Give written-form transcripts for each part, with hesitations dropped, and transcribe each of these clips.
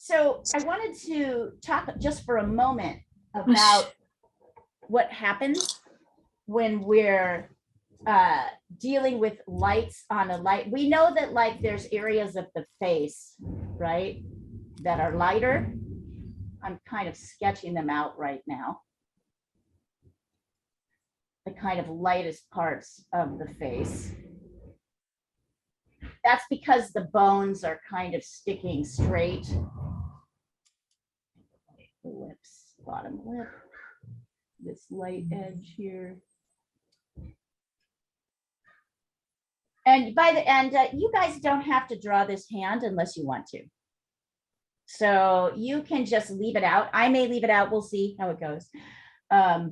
So I wanted to talk just for a moment about what happens when we're dealing with lights on a light. We know that like there's areas of the face, right, that are lighter. I'm kind of sketching them out right now. The kind of lightest parts of the face. That's because the bones are kind of sticking straight. The lips, bottom lip, this light edge here. And by the end, you guys don't have to draw this hand unless you want to. So you can just leave it out. I may leave it out. We'll see how it goes. Let's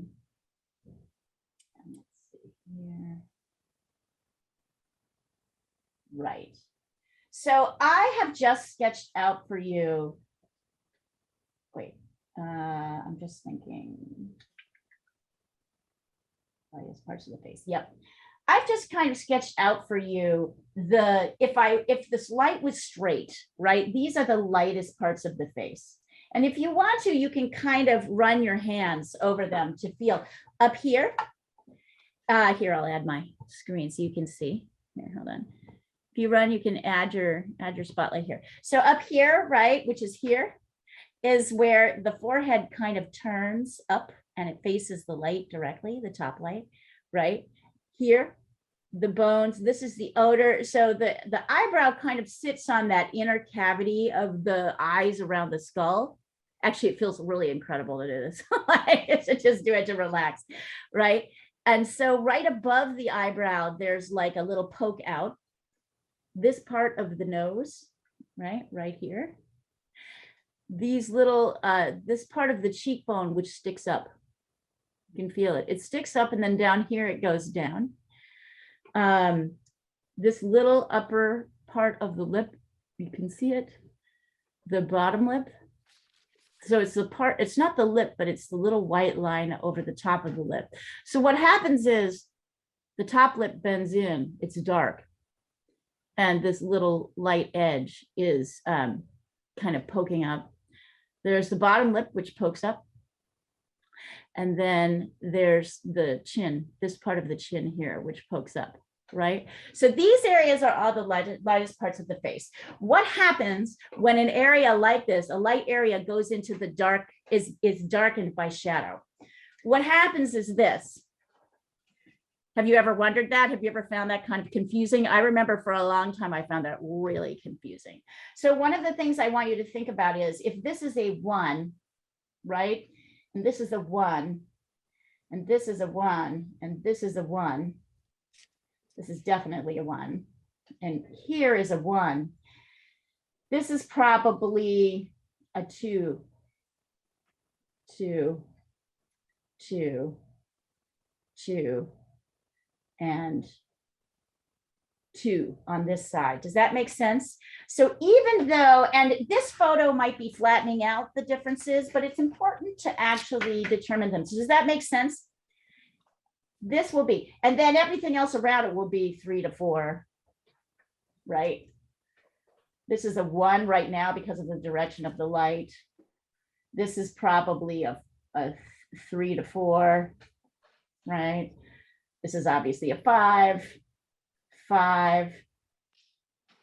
see here. Right. So I have just sketched out for you. Wait, I'm just thinking. Lightest parts of the face. Yep. I've just kind of sketched out for you if this light was straight, right? These are the lightest parts of the face. And if you want to, you can kind of run your hands over them to feel up here. Here, I'll add my screen so you can see. Here, hold on. If you run, you can add your spotlight here. So up here, right, which is here, is where the forehead kind of turns up and it faces the light directly, the top light, right? Here, the bones, this is the odor. So the eyebrow kind of sits on that inner cavity of the eyes around the skull. Actually, it feels really incredible to do this. To just do it to relax, right? And so right above the eyebrow, there's like a little poke out. This part of the nose, right here. These little, this part of the cheekbone, which sticks up. You can feel it. It sticks up and then down here it goes down. This little upper part of the lip, you can see it, the bottom lip. So it's the part, it's not the lip, but it's the little white line over the top of the lip. So what happens is the top lip bends in, it's dark. And this little light edge is kind of poking up. There's the bottom lip, which pokes up. And then there's the chin, this part of the chin here, which pokes up, right? So these areas are all the lightest parts of the face. What happens when an area like this, a light area goes into the dark, is darkened by shadow? What happens is this. Have you ever wondered that? Have you ever found that kind of confusing? I remember for a long time, I found that really confusing. So one of the things I want you to think about is if this is a 1, right? And this is a 1, and this is a 1, and this is a 1. This is definitely a 1. And here is a 1. This is probably a 2, 2, 2, 2, and 2 on this side. Does that make sense? So even though, and this photo might be flattening out the differences, but it's important to actually determine them. So does that make sense? This will be, and then everything else around it will be 3 to 4, right? This is a 1 right now because of the direction of the light. This is probably a 3 to 4, right? This is obviously a 5, 5.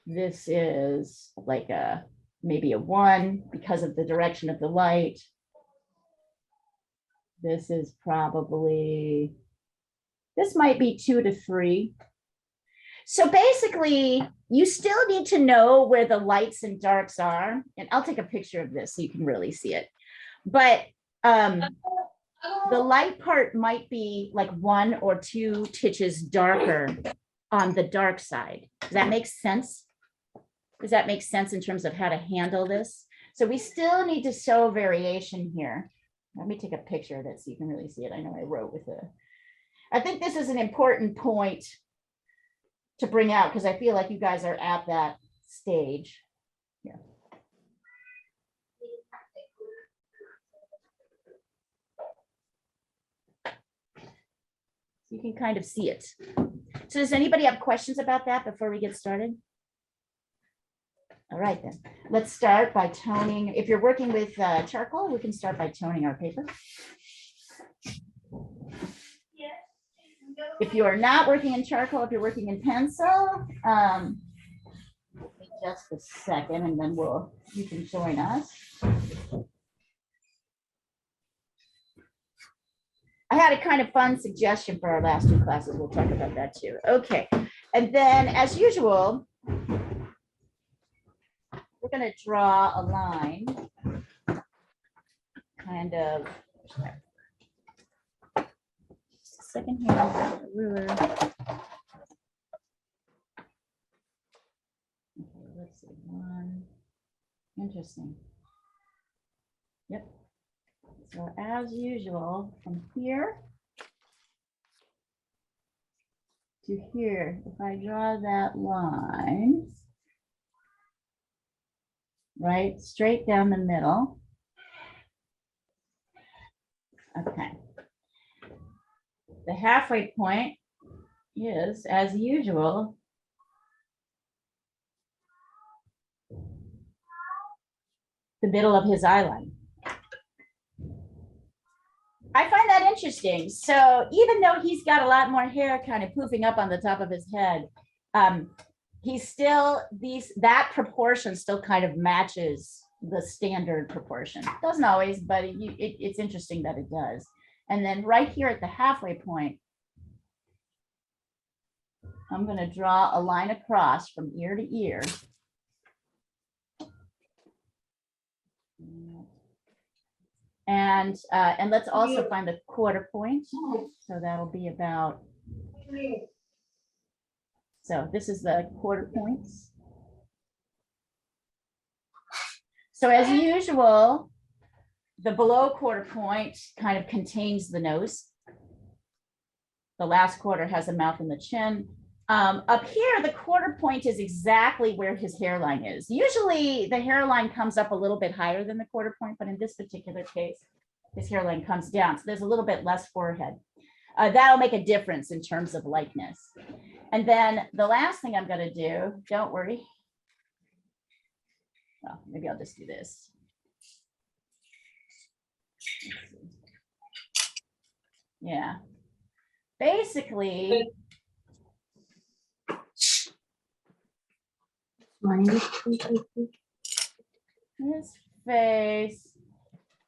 This is like maybe a 1 because of the direction of the light. This is probably, this might be 2 to 3. So basically, you still need to know where the lights and darks are. And I'll take a picture of this so you can really see it. But the light part might be like 1 or 2 titches darker on the dark side. Does that make sense? Does that make sense in terms of how to handle this? So we still need to show variation here. Let me take a picture of it so you can really see it. I know I wrote with it. I think this is an important point to bring out because I feel like you guys are at that stage. Yeah. You can kind of see it. So does anybody have questions about that before we get started? All right then, let's start by toning. If you're working with charcoal, we can start by toning our paper. If you are not working in charcoal, if you're working in pencil, just a second, and then you can join us. I had a kind of fun suggestion for our last 2 classes. We'll talk about that too. Okay, and then as usual, we're going to draw a line, kind of. Just a second here, I'll grab a ruler. Okay, let's see, 1. Interesting. Yep. So as usual, from here to here, if I draw that line, right, straight down the middle. Okay. The halfway point is, as usual, the middle of his eye line. I find that interesting. So even though he's got a lot more hair kind of poofing up on the top of his head, he's still, that proportion still kind of matches the standard proportion. Doesn't always, but it's interesting that it does. And then right here at the halfway point, I'm going to draw a line across from ear to ear. And let's also find the quarter point. So that'll be about, so this is the quarter points. So as usual, the below quarter point kind of contains the nose. The last quarter has a mouth and the chin. Up here, the quarter point is exactly where his hairline is. Usually the hairline comes up a little bit higher than the quarter point, but in this particular case, his hairline comes down. So there's a little bit less forehead. That'll make a difference in terms of likeness. And then the last thing I'm going to do, don't worry. Well, maybe I'll just do this. Yeah. Basically,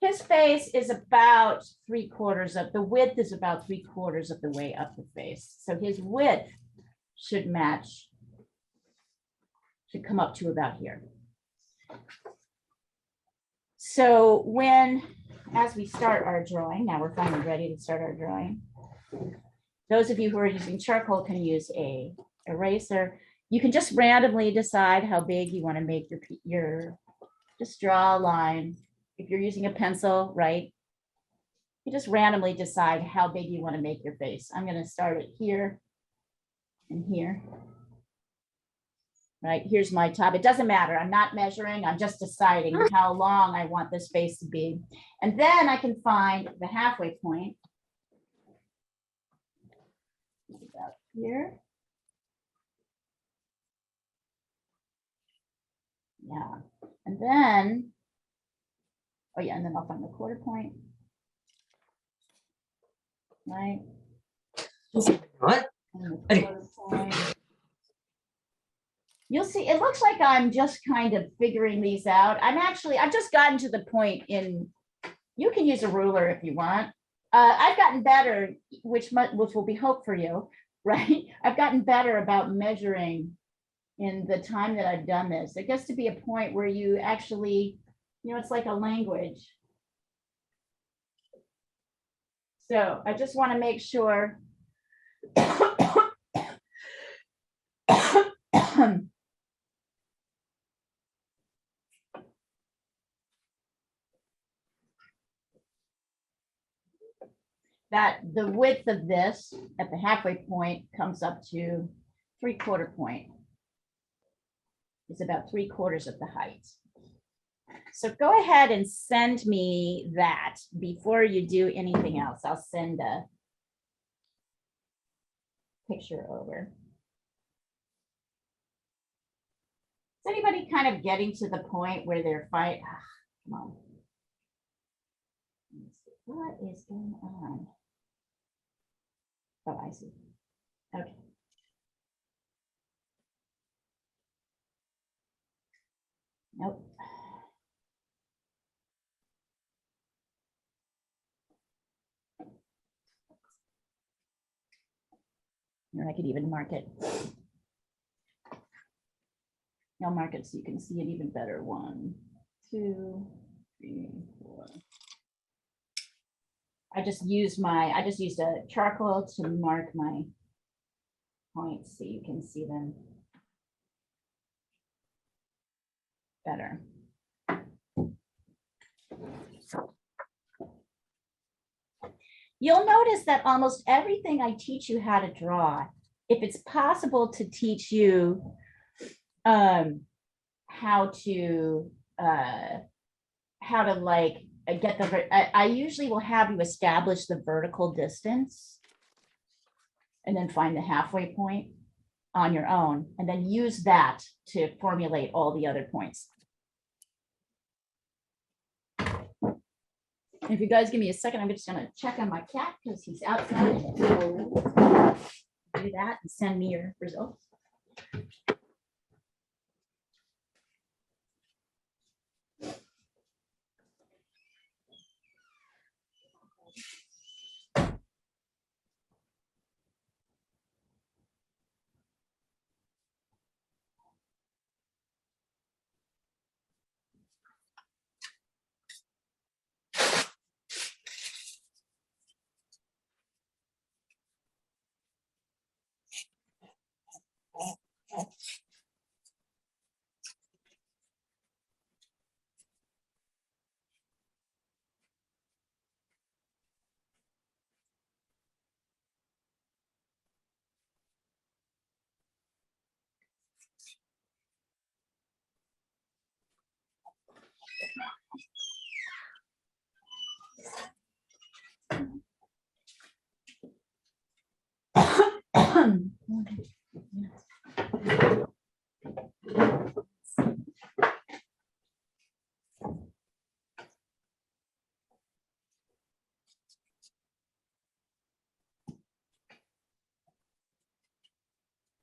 his face is about 3/4 of the width is about 3/4 of the way up the face. So his width should match, should come up to about here. So as we start our drawing, now we're finally ready to start our drawing. Those of you who are using charcoal can use a eraser. You can just randomly decide how big you want to make just draw a line. If you're using a pencil, right, you just randomly decide how big you want to make your face. I'm going to start it here and here. Right, here's my top. It doesn't matter. I'm not measuring. I'm just deciding how long I want this face to be. And then I can find the halfway point. About here. Yeah. And then, oh yeah, and then I'll find the quarter point. Right. What? And the quarter point. You'll see, it looks like I'm just kind of figuring these out. I've just gotten to the point you can use a ruler if you want. I've gotten better, which will be hope for you, right? I've gotten better about measuring in the time that I've done this. It gets to be a point where you actually, it's like a language. So I just want to make sure that the width of this at the halfway point comes up to 3/4 point. It's about 3/4 of the height. So go ahead and send me that before you do anything else. I'll send a picture over. anybody kind of getting to the point where they're fight? Come on. What is going on? Oh, I see. Okay. Nope. Or I could even mark it. I'll mark it so you can see it even better. 1, 2, 3, 4. I just used a charcoal to mark my points so you can see them better. You'll notice that almost everything I teach you how to draw, if it's possible to teach you how to like get I usually will have you establish the vertical distance and then find the halfway point on your own, and then use that to formulate all the other points. If you guys give me a second, I'm just gonna check on my cat because he's outside. So do that and send me your results.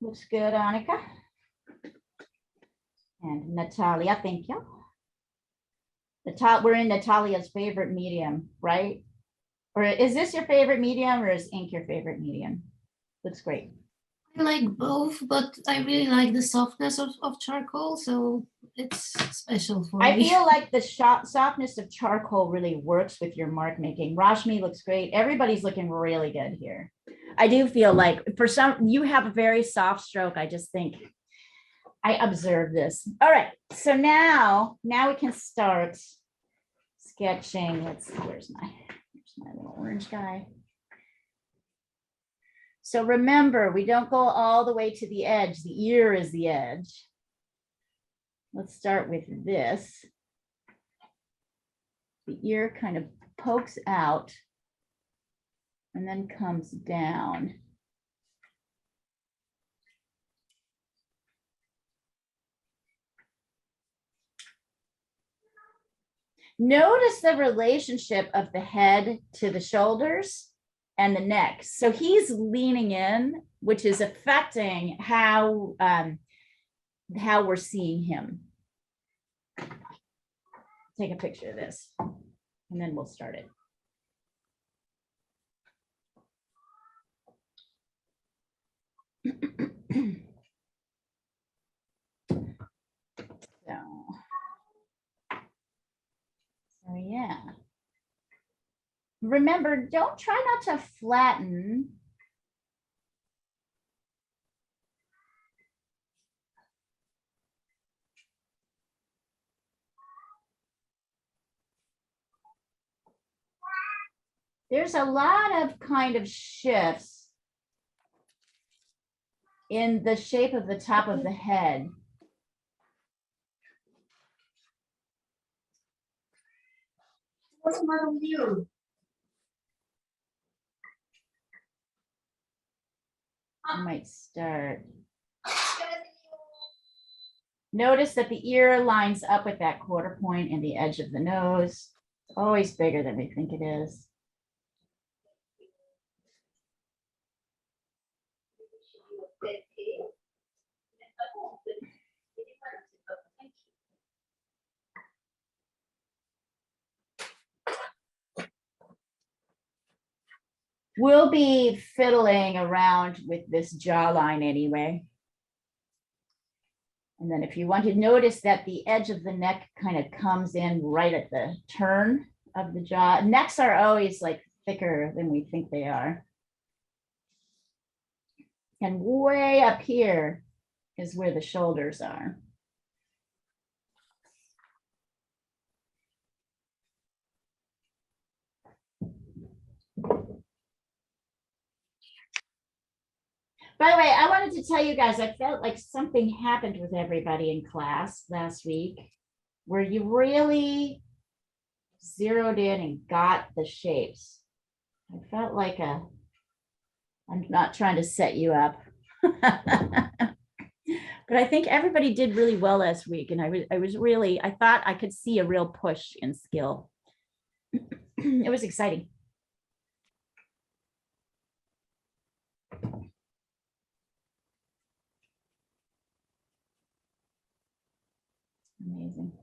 Looks good, Annika. And Natalia, thank you. We're in Natalia's favorite medium, right? Or is this your favorite medium, or is ink your favorite medium? Looks great. I like both, but I really like the softness of charcoal, so it's special for me. I feel like the softness of charcoal really works with your mark making. Rashmi looks great. Everybody's looking really good here. I do feel like for some, you have a very soft stroke. I just think I observe this. All right, so now we can start sketching. Let's see, where's my little orange guy. So remember, we don't go all the way to the edge. The ear is the edge. Let's start with this. The ear kind of pokes out and then comes down. Notice the relationship of the head to the shoulders and the neck. So he's leaning in, which is affecting how we're seeing him. Take a picture of this, and then we'll start it. So yeah. Remember, don't try not to flatten. There's a lot of kind of shifts in the shape of the top of the head. What's the matter with you? I might start. Notice that the ear lines up with that quarter point and the edge of the nose. It's always bigger than we think it is. We'll be fiddling around with this jawline anyway. And then if you want to notice that the edge of the neck kind of comes in right at the turn of the jaw. Necks are always like thicker than we think they are. And way up here is where the shoulders are. By the way, I wanted to tell you guys, I felt like something happened with everybody in class last week where you really zeroed in and got the shapes. I felt like I'm not trying to set you up. But I think everybody did really well last week. And I thought I could see a real push in skill. It was exciting. Amazing.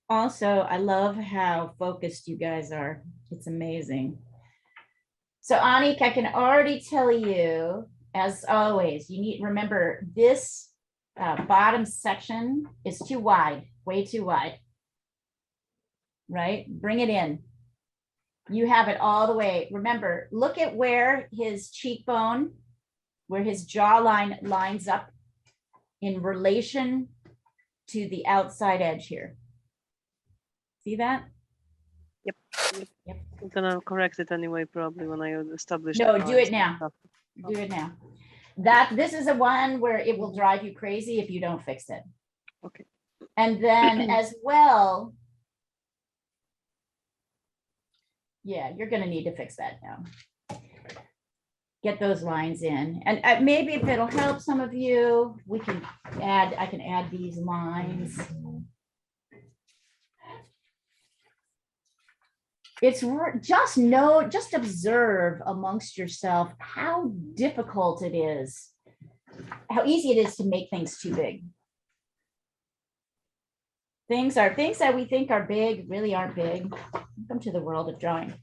Also, I love how focused you guys are. It's amazing. So Anik, I can already tell you as always, you need, remember this bottom section is too wide, way too wide. Right? Bring it in. You have it all the way. Remember, look at where his cheekbone, where his jawline lines up in relation to the outside edge here. See that? Yep. Yep. I'm gonna correct it anyway, probably when I establish. No, the do it lines and now. stuff. Do it now. This is a one where it will drive you crazy if you don't fix it. Okay. And then as well, yeah, you're gonna need to fix that now. Get those lines in. And maybe if it'll help some of you, I can add these lines. It's just observe amongst yourself how difficult it is, how easy it is to make things too big. Things that we think are big really aren't big. Welcome to the world of drawing.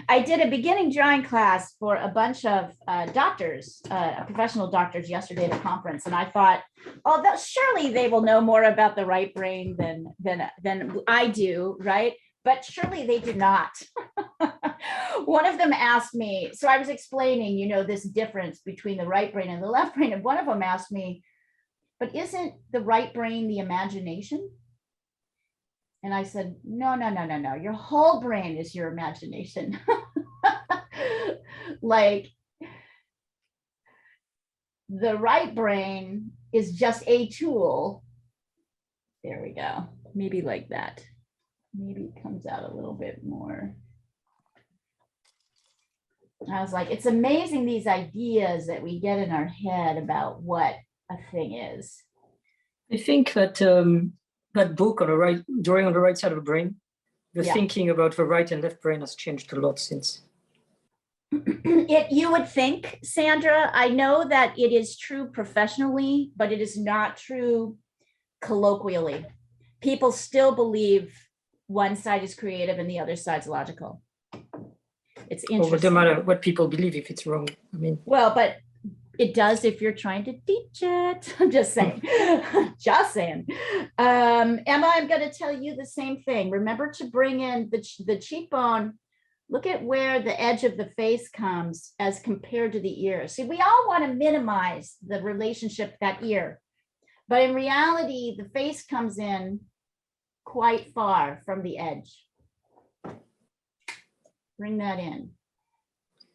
I did a beginning drawing class for a bunch of doctors, professional doctors yesterday at a conference. And I thought, oh, surely they will know more about the right brain than I do, right? But surely they do not. One of them asked me, so I was explaining, this difference between the right brain and the left brain. And one of them asked me, but isn't the right brain the imagination? And I said, no. Your whole brain is your imagination. Like the right brain is just a tool. There we go. Maybe like that. Maybe it comes out a little bit more. I was like, it's amazing these ideas that we get in our head about what a thing is. I think that that book on the right, Drawing on the Right Side of the Brain, the thinking about the right and left brain has changed a lot since. You would think, Sandra, I know that it is true professionally, but it is not true colloquially. People still believe one side is creative and the other side's logical. It's interesting. Well, it doesn't matter what people believe if it's wrong. I mean, well, but it does if you're trying to teach it. I'm just saying. Just saying. Emma, I'm going to tell you the same thing. Remember to bring in the cheekbone. Look at where the edge of the face comes as compared to the ear. See, we all want to minimize the relationship, that ear. But in reality, the face comes in quite far from the edge. Bring that in.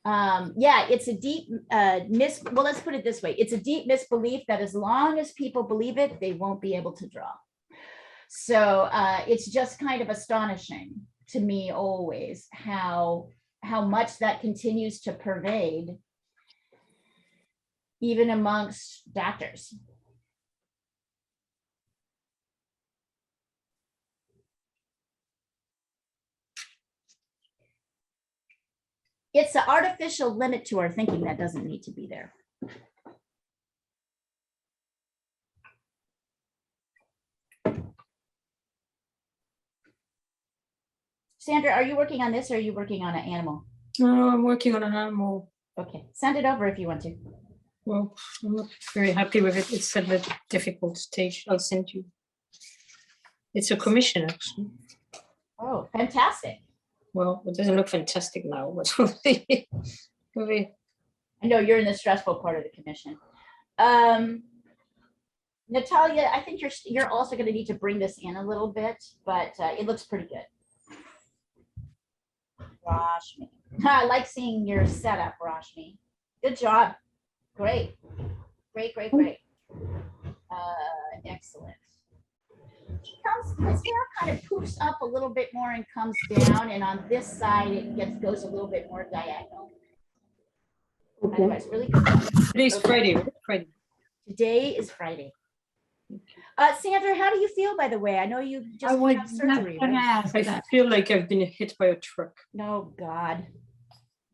Yeah, it's a deep well, let's put it this way. It's a deep misbelief that as long as people believe it, they won't be able to draw. So it's just kind of astonishing to me always how much that continues to pervade even amongst doctors. It's an artificial limit to our thinking that doesn't need to be there. Sandra, are you working on this or are you working on an animal? no, I'm working on an animal. Okay, send it over if you want to. Well, I'm not very happy with it. It's at a difficult stage. I'll send you. It's a commission, actually. Oh, fantastic. Well, it doesn't look fantastic now, but I know you're in the stressful part of the commission. Natalia, I think you're also going to need to bring this in a little bit, but it looks pretty good. Rashmi. I like seeing your setup, Rashmi. Good job. Great. Great. Excellent. His hair kind of poofs up a little bit more and comes down, and on this side it goes a little bit more diagonal. okay. Anyways, really good job. Today's Friday, right? Friday. Today is Friday. Sandra, how do you feel, by the way? I know you just had surgery, right? I feel like I've been hit by a truck. Oh God,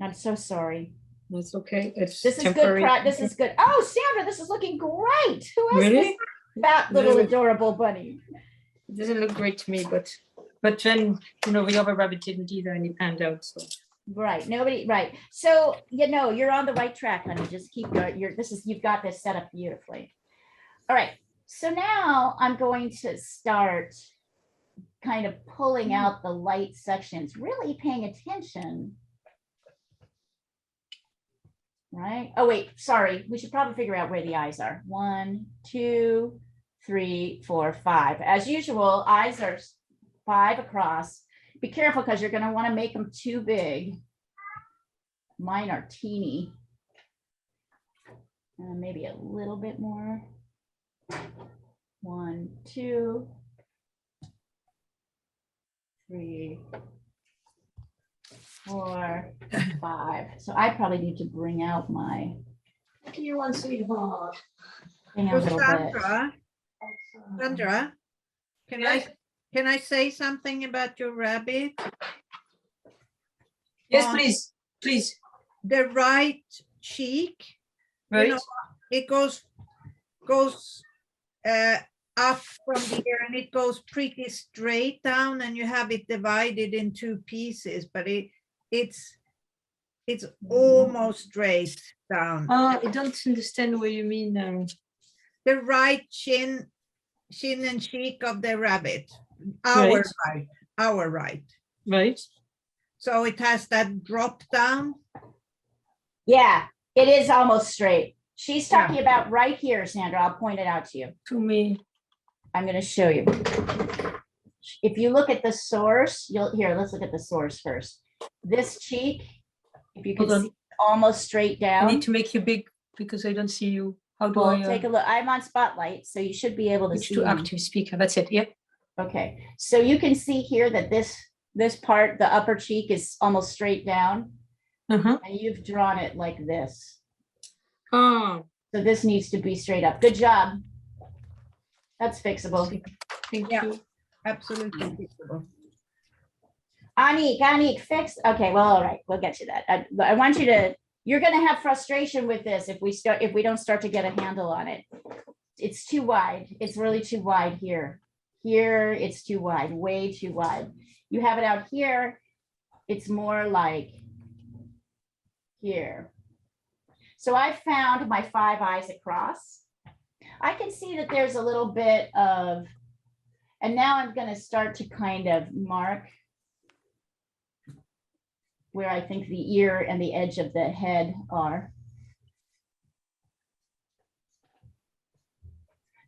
I'm so sorry. That's okay. It's This is temporary. good. This is good. Oh, Sandra, this is looking great. Who is Really? this fat little adorable bunny? It doesn't look great to me, but then the other rabbit didn't either, and he panned out. So Right, nobody, right. So, you know, you're on the right track, honey. Just keep going. You've got this set up beautifully. All right, so now I'm going to start kind of pulling out the light sections, really paying attention. Right? Oh, wait, sorry. We should probably figure out where the eyes are. 1, 2, 3, 4, 5. As usual, eyes are 5 across. Be careful because you're going to want to make them too big. Mine are teeny. Maybe a little bit more. 1, 2, 3, 4, 5. So I probably need to bring out my You want sweetheart. thing a So little bit. Sandra, can I say something about your rabbit? Yes, On please. the right cheek, Right. you know, it goes up from here and it goes pretty straight down, and you have it divided in 2 pieces, but it's almost straight down. I don't understand what you mean. The right chin and cheek of the rabbit, Right. our right. Right. So it has that drop down. Yeah, it is almost straight. She's Yeah. talking about right here, Sandra. I'll point it out to you. To me. I'm going to show you. If you look at the source, let's look at the source first. This cheek, if you can Hold on. see, almost straight I down. need to make you big because I don't see you. How do Well, I take a look. I'm on spotlight, so you should be able to switch see. to me. active speaker? That's it. Yep. Okay, so you can see here that this part, the upper cheek, is almost straight down, Uh-huh. and you've drawn it like this. Oh, So this needs to be straight up. Good job. That's fixable. thank Yeah. you. Absolutely fixable. Anik, fixed. Okay, well, all right, we'll get you that. I want you to, you're gonna have frustration with this if we don't start to get a handle on it. It's too wide. It's really too wide here. Here, it's too wide, way too wide. You have it out here, it's more like here. So I found my 5 eyes across. I can see that there's a little bit of, and now I'm going to start to kind of mark where I think the ear and the edge of the head are.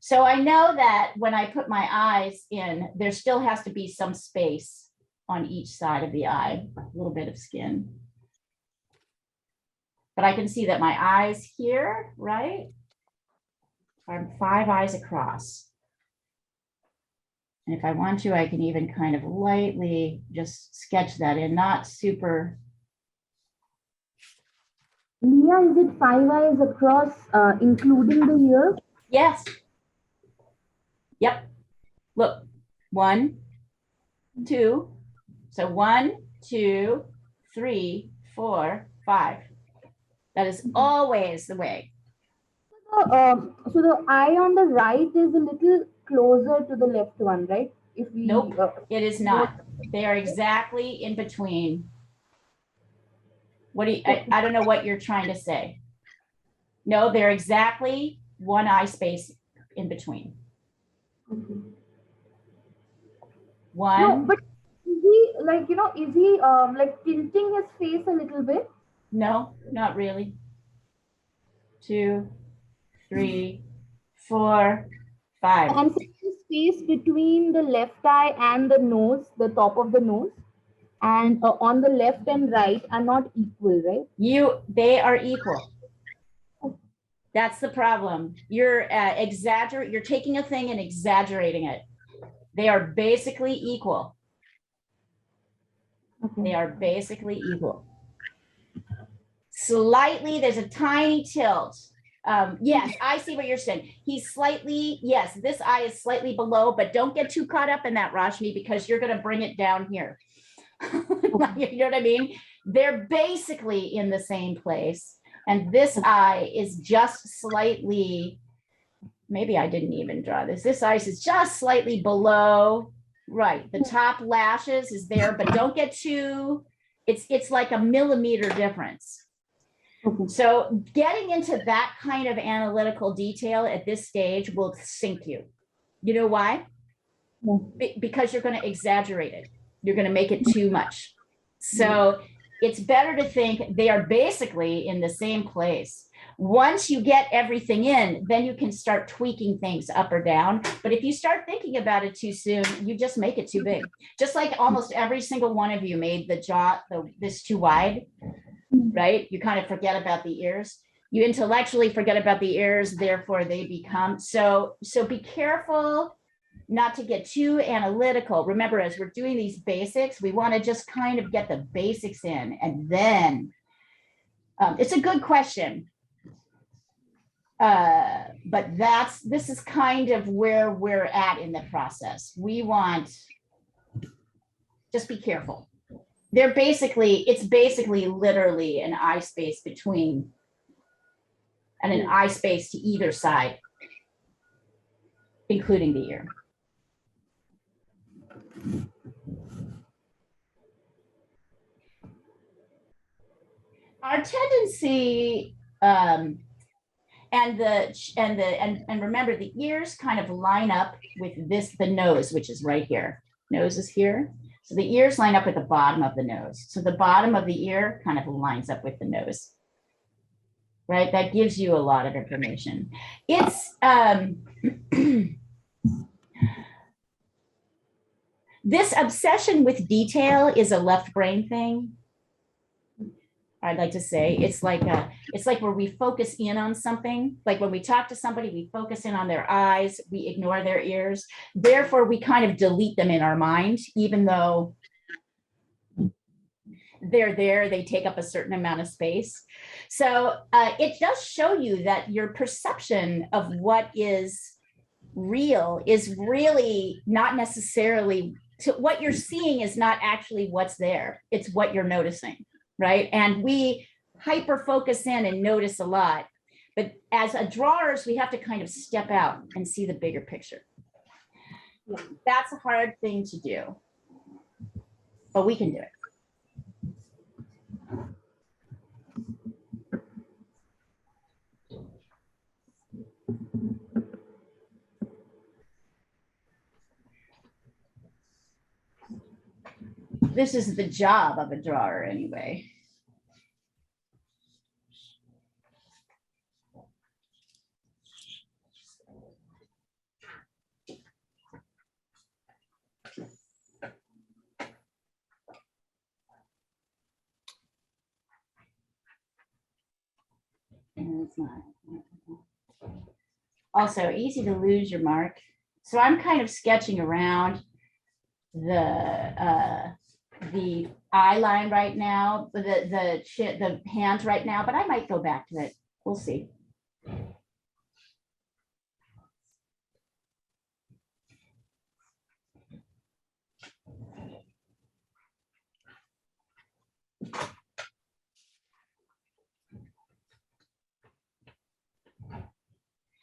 So I know that when I put my eyes in, there still has to be some space on each side of the eye, a little bit of skin. But I can see that my eyes here, right, are 5 eyes across. And if I want to, I can even kind of lightly just sketch that in, not super. Leah, is it 5 eyes across, including the ear? Yes. Yep. Look, 1, 2. So 1, 2, 3, 4, 5. That is always the way. So the eye on the right is a little closer to the left one, right? If we, Nope, it is not. They are exactly in between. What do you, I don't know what you're trying to say. No, they're exactly 1 eye space in between. Okay. 1. No, but is he like, is he like tilting his face a little bit? No, not really. 2, 3, 4, 5. And the space between the left eye and the nose, the top of the nose, and on the left and right are not equal, right? They are equal. That's the problem. You're you're taking a thing and exaggerating it. They are basically equal. Okay. They are basically equal. Slightly, there's a tiny tilt. Yes, I see what you're saying. He's slightly, yes, this eye is slightly below, but don't get too caught up in that, Rashmi, because you're going to bring it down here. You know what I mean? They're basically in the same place. And this eye is just slightly, maybe I didn't even draw this. This eye is just slightly below. Right. The top lashes is there, but don't get too It's like a millimeter difference. Okay. So getting into that kind of analytical detail at this stage will sink you. You know why? Yeah. Because you're going to exaggerate it. You're going to make it too much. So it's better to think they are basically in the same place. Once you get everything in, then you can start tweaking things up or down. But if you start thinking about it too soon, you just make it too big. Just like almost every single one of you made the jaw this too wide, right? You kind of forget about the ears. You intellectually forget about the ears, therefore they become so be careful not to get too analytical. Remember, as we're doing these basics, we want to just kind of get the basics in, and then it's a good question. But this is kind of where we're at in the process. We want, just be careful. It's basically literally an eye space between and an eye space to either side, including the ear. Our tendency, and remember, the ears kind of line up with the nose, which is right here. Nose is here. So the ears line up with the bottom of the nose. So the bottom of the ear kind of lines up with the nose, right? That gives you a lot of information. It's, this obsession with detail is a left brain thing. I'd like to say it's like where we focus in on something. Like when we talk to somebody, we focus in on their eyes, we ignore their ears. Therefore, we kind of delete them in our mind, even though they're there, they take up a certain amount of space. So it does show you that your perception of what is real is really not necessarily, what you're seeing is not actually what's there. It's what you're noticing. Right. And we hyper focus in and notice a lot. But as drawers, we have to kind of step out and see the bigger picture. That's a hard thing to do, but we can do it. This is the job of a drawer anyway. And it's not. Also, easy to lose your mark. So I'm kind of sketching around the eye line right now, the hands right now, but I might go back to it. We'll see.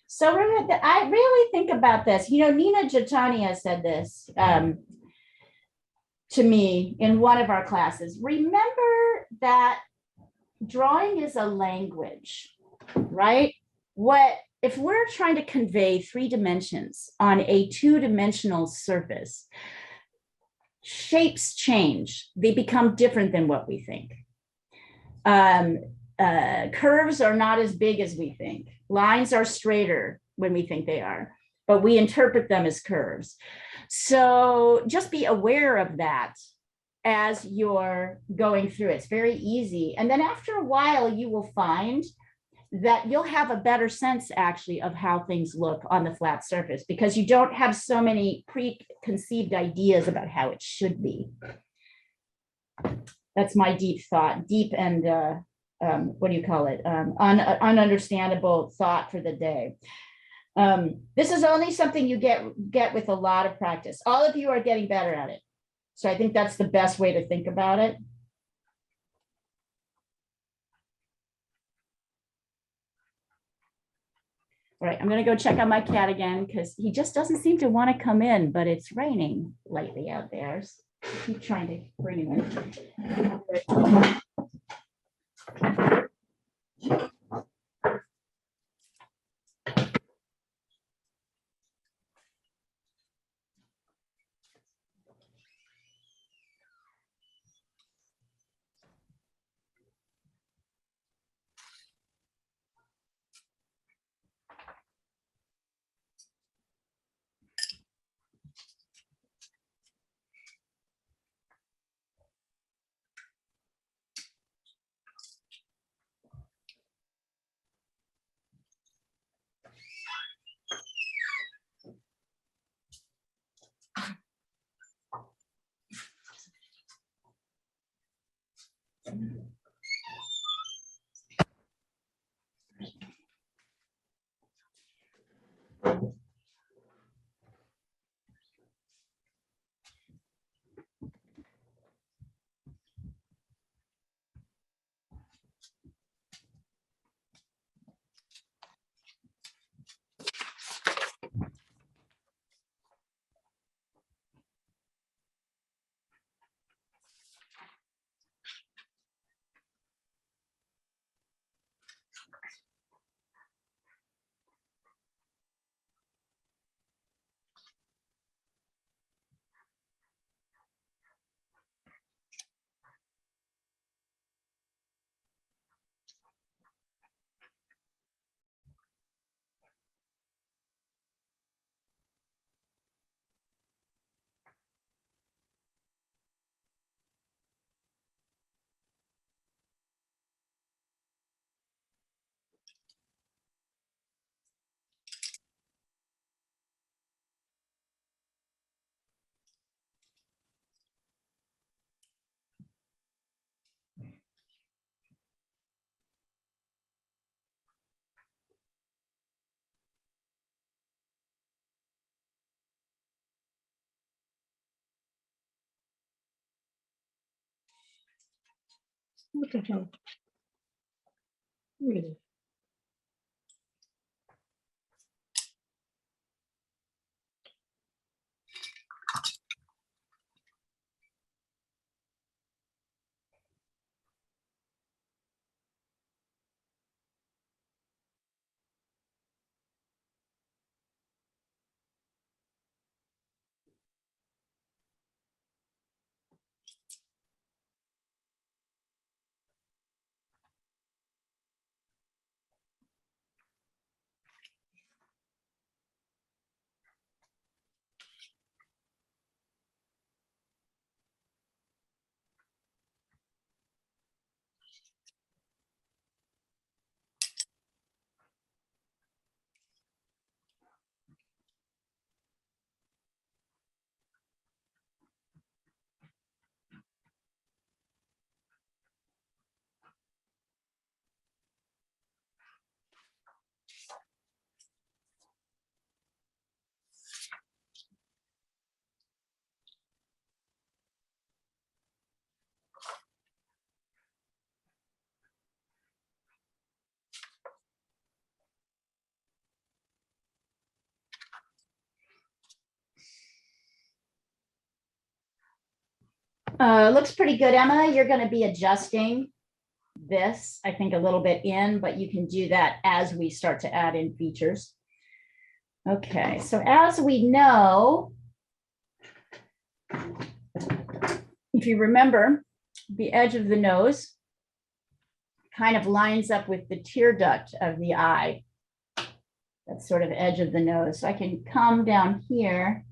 So I really think about this. You know, Nina Jatania said this to me in one of our classes. Remember that drawing is a language, right? If we're trying to convey 3 dimensions on a 2-dimensional surface, shapes change. They become different than what we think. Curves are not as big as we think. Lines are straighter when we think they are, but we interpret them as curves. So just be aware of that as you're going through it. It's very easy. And then after a while, you will find that you'll have a better sense actually of how things look on the flat surface because you don't have so many preconceived ideas about how it should be. That's my deep thought, deep and what do you call it? Ununderstandable thought for the day. This is only something you get with a lot of practice. All of you are getting better at it. So I think that's the best way to think about it. All right, I'm gonna go check on my cat again because he just doesn't seem to want to come in, but it's raining lightly out there. Keep trying to bring him in. What the hell? Really? Looks pretty good, Emma. You're going to be adjusting this, I think, a little bit in, but you can do that as we start to add in features. Okay, so as we know, if you remember, the edge of the nose kind of lines up with the tear duct of the eye. That sort of edge of the nose. So I can come down here.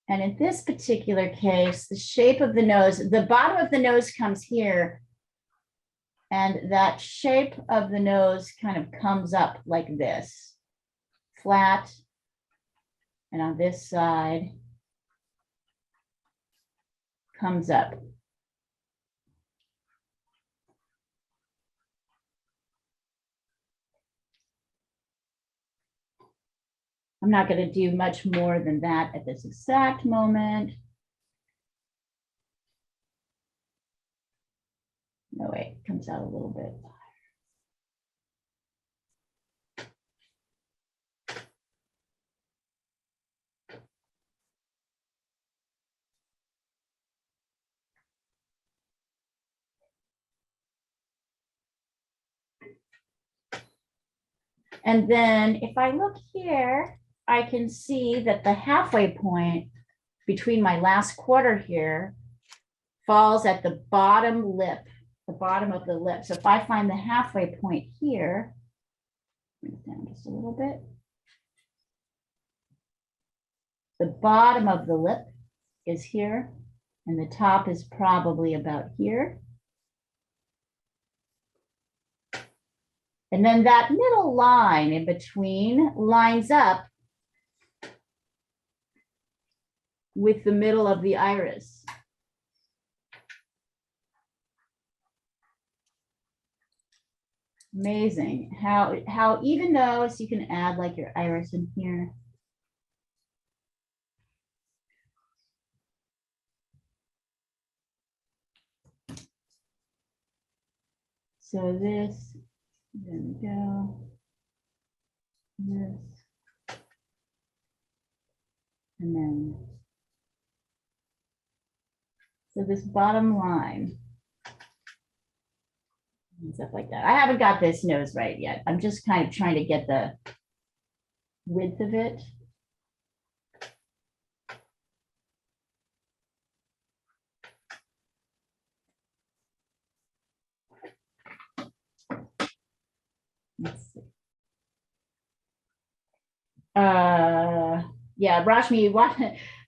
And in this particular case, the shape of the nose, the bottom of the nose comes here. And that shape of the nose kind of comes up like this, flat. And on this side, comes up. I'm not going to do much more than that at this exact moment. No, wait, it comes out a little bit. And then if I look here, I can see that the halfway point between my last quarter here falls at the bottom lip, the bottom of the lip. So if I find the halfway point here, bring it down just a little bit. The bottom of the lip is here, and the top is probably about here. And then that middle line in between lines up with the middle of the iris. Amazing how even those you can add like your iris in here. So this, there we go. This. And then, so this bottom line. And stuff like that. I haven't got this nose right yet. I'm just kind of trying to get the width of it. Let's see. Yeah, Rashmi, what,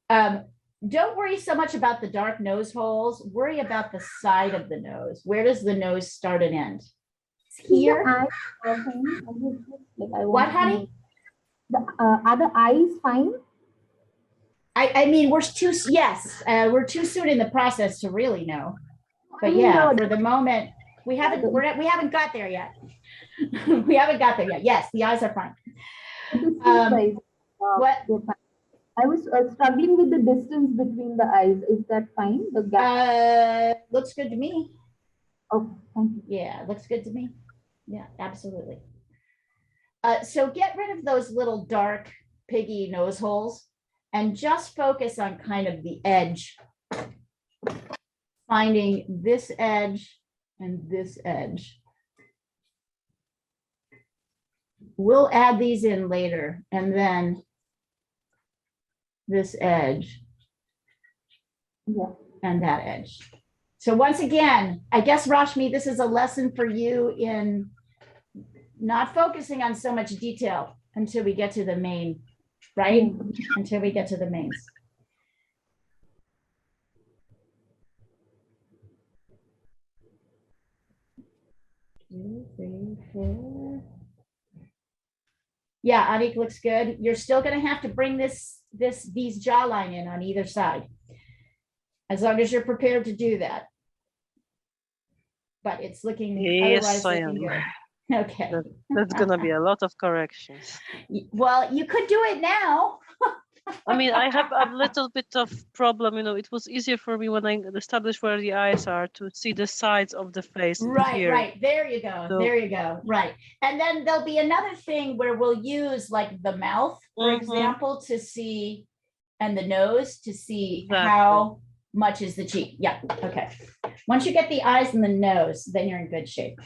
don't worry so much about the dark nose holes. Worry about the side of the nose. Where does the nose start and end? Here? What, honey? Are the eyes fine? I mean, we're too, yes, we're too soon in the process to really know. But yeah, for the moment, we haven't got there yet. We haven't got there yet. Yes, the eyes are fine. What? I was struggling with the distance between the eyes. Is that fine? The gap? Looks good to me. Okay, thank you. Yeah, looks good to me. Yeah, absolutely. So get rid of those little dark piggy nose holes and just focus on kind of the edge. Finding this edge and this edge. We'll add these in later, and then this edge. Yeah. And that edge. So once again, I guess, Rashmi, this is a lesson for you in not focusing on so much detail until we get to the main, right? Until we get to the mains. Two, three, four. Yeah, Anik looks good. You're still going to have to bring these jawline in on either side, as long as you're prepared to do that. But it's looking, Yes, I looking am. good. Okay. That's gonna be a lot of corrections. Well, you could do it now. I mean, I have a little bit of problem, you know, it was easier for me when I established where the eyes are to see the sides of the face. Right, here. right. There you go. So- There you go. Right. And then there'll be another thing where we'll use like the mouth, for Mhm. example, to see, and the nose to see Exactly. how much is the cheek. Yeah. Okay. Once you get the eyes and the nose, then you're in good shape.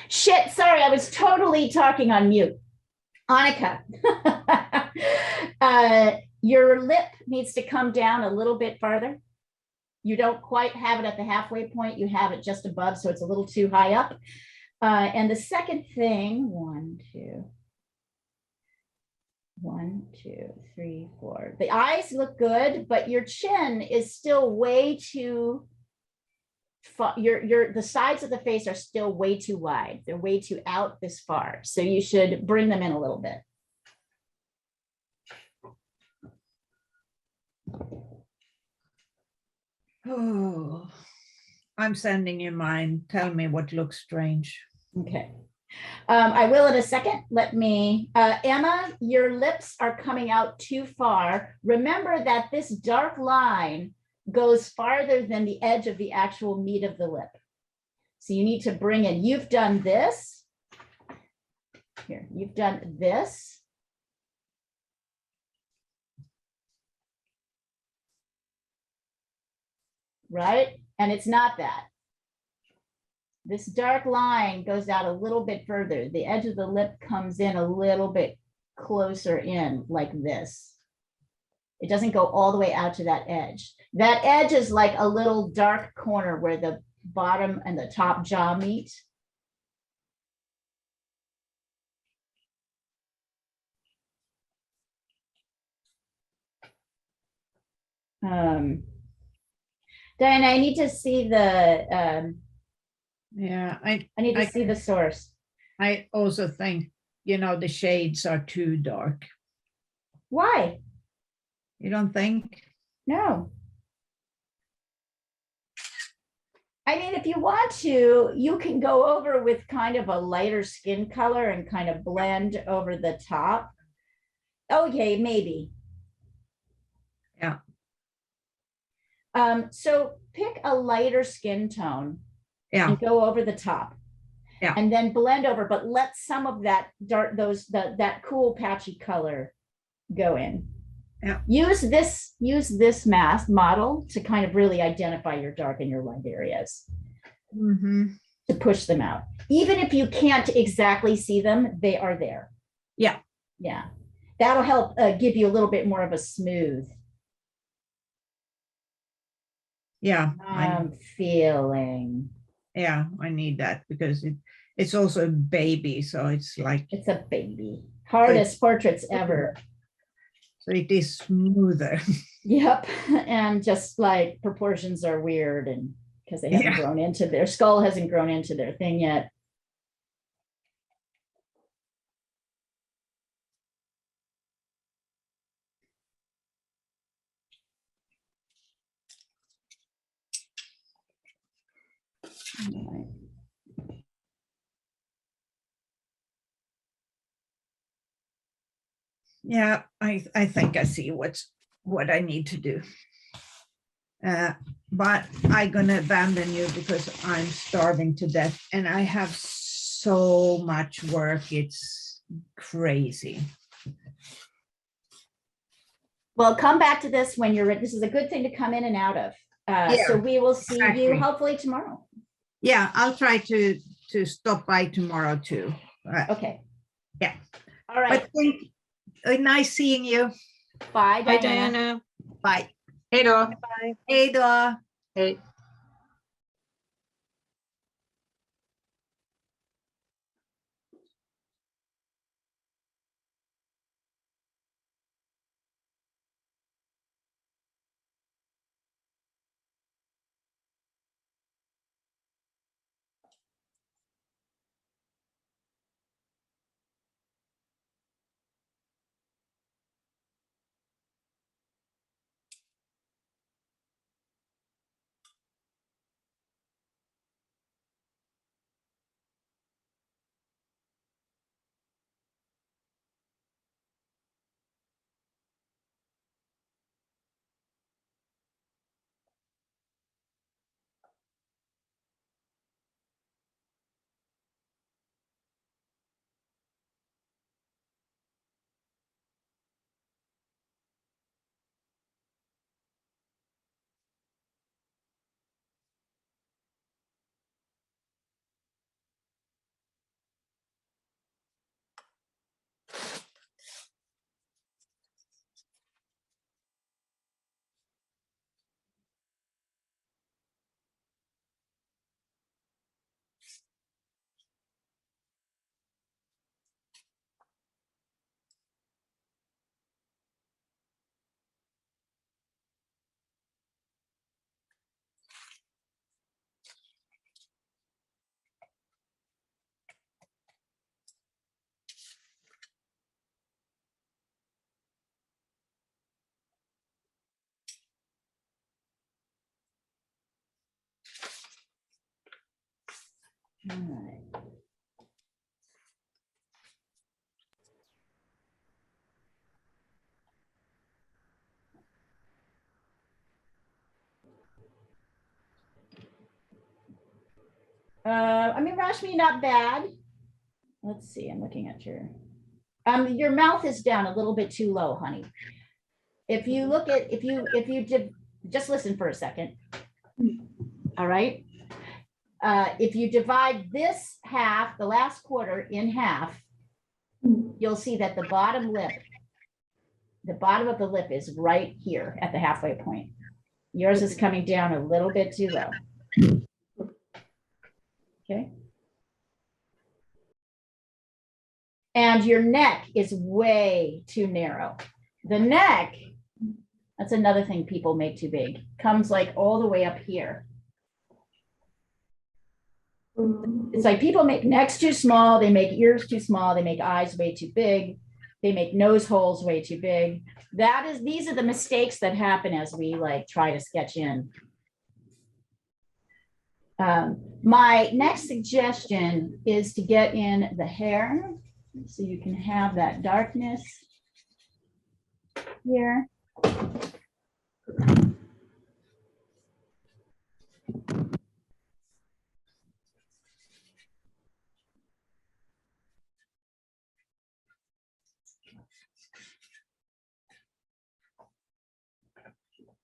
Shit, sorry, I was totally talking on mute. Annika. Your lip needs to come down a little bit farther. You don't quite have it at the halfway point. You have it just above, so it's a little too high up. And the second thing, 1, 2, 1, 2, 3, 4. The eyes look good, but your chin is still way too far. The sides of the face are still way too wide. They're way too out this far. So you should bring them in a little bit. Oh, I'm sending you mine. Tell me what looks strange. Okay. I will in a second. Let me, Emma, your lips are coming out too far. Remember that this dark line goes farther than the edge of the actual meat of the lip. So you need to bring in, you've done this. Here, you've done this. Right? And it's not that. This dark line goes out a little bit further. The edge of the lip comes in a little bit closer in like this. It doesn't go all the way out to that edge. That edge is like a little dark corner where the bottom and the top jaw meet. Diana, I need to see the, Yeah, I need to see the source. I also think, the shades are too dark. Why? You don't think? No. I mean, if you want to, you can go over with kind of a lighter skin color and kind of blend over the top. Okay, maybe. Yeah. So pick a lighter skin tone Yeah. and go over the top. Yeah. And then blend over, but let some of that dark, that cool patchy color go in. Yeah. Use this mask model to kind of really identify your dark and your light areas. Mm-hmm. To push them out. Even if you can't exactly see them, they are there. Yeah. Yeah. That'll help give you a little bit more of a smooth. Yeah. Feeling. Yeah, I need that because it's also a baby. So it's like. It's a baby. Hardest portraits ever. So it is smoother. Yep. And just like proportions are weird and because they haven't grown into their skull hasn't grown into their thing yet. Yeah, I think I see what I need to do. But I'm gonna abandon you because I'm starving to death and I have so much work. It's crazy. Well, come back to this when you're ready. This is a good thing to come in and out of. So we will see you hopefully tomorrow. Yeah, I'll try to stop by tomorrow too. Okay. Yeah. All right. But nice seeing you. Bye, Bye, Diana. Diana. Bye. Hey, Dor. Bye. Hey, Dora. Hey. All right. I mean, Rashmi, not bad. Let's see, I'm looking at your mouth is down a little bit too low, honey. If you look at, if you did, just listen for a second. All right. If you divide this half, the last quarter in half, you'll see that the bottom of the lip is right here at the halfway point. Yours is coming down a little bit too low. Okay. And your neck is way too narrow. The neck, that's another thing people make too big, comes like all the way up here. It's like people make necks too small, they make ears too small, they make eyes way too big, they make nose holes way too big. These are the mistakes that happen as we like try to sketch in. My next suggestion is to get in the hair so you can have that darkness here.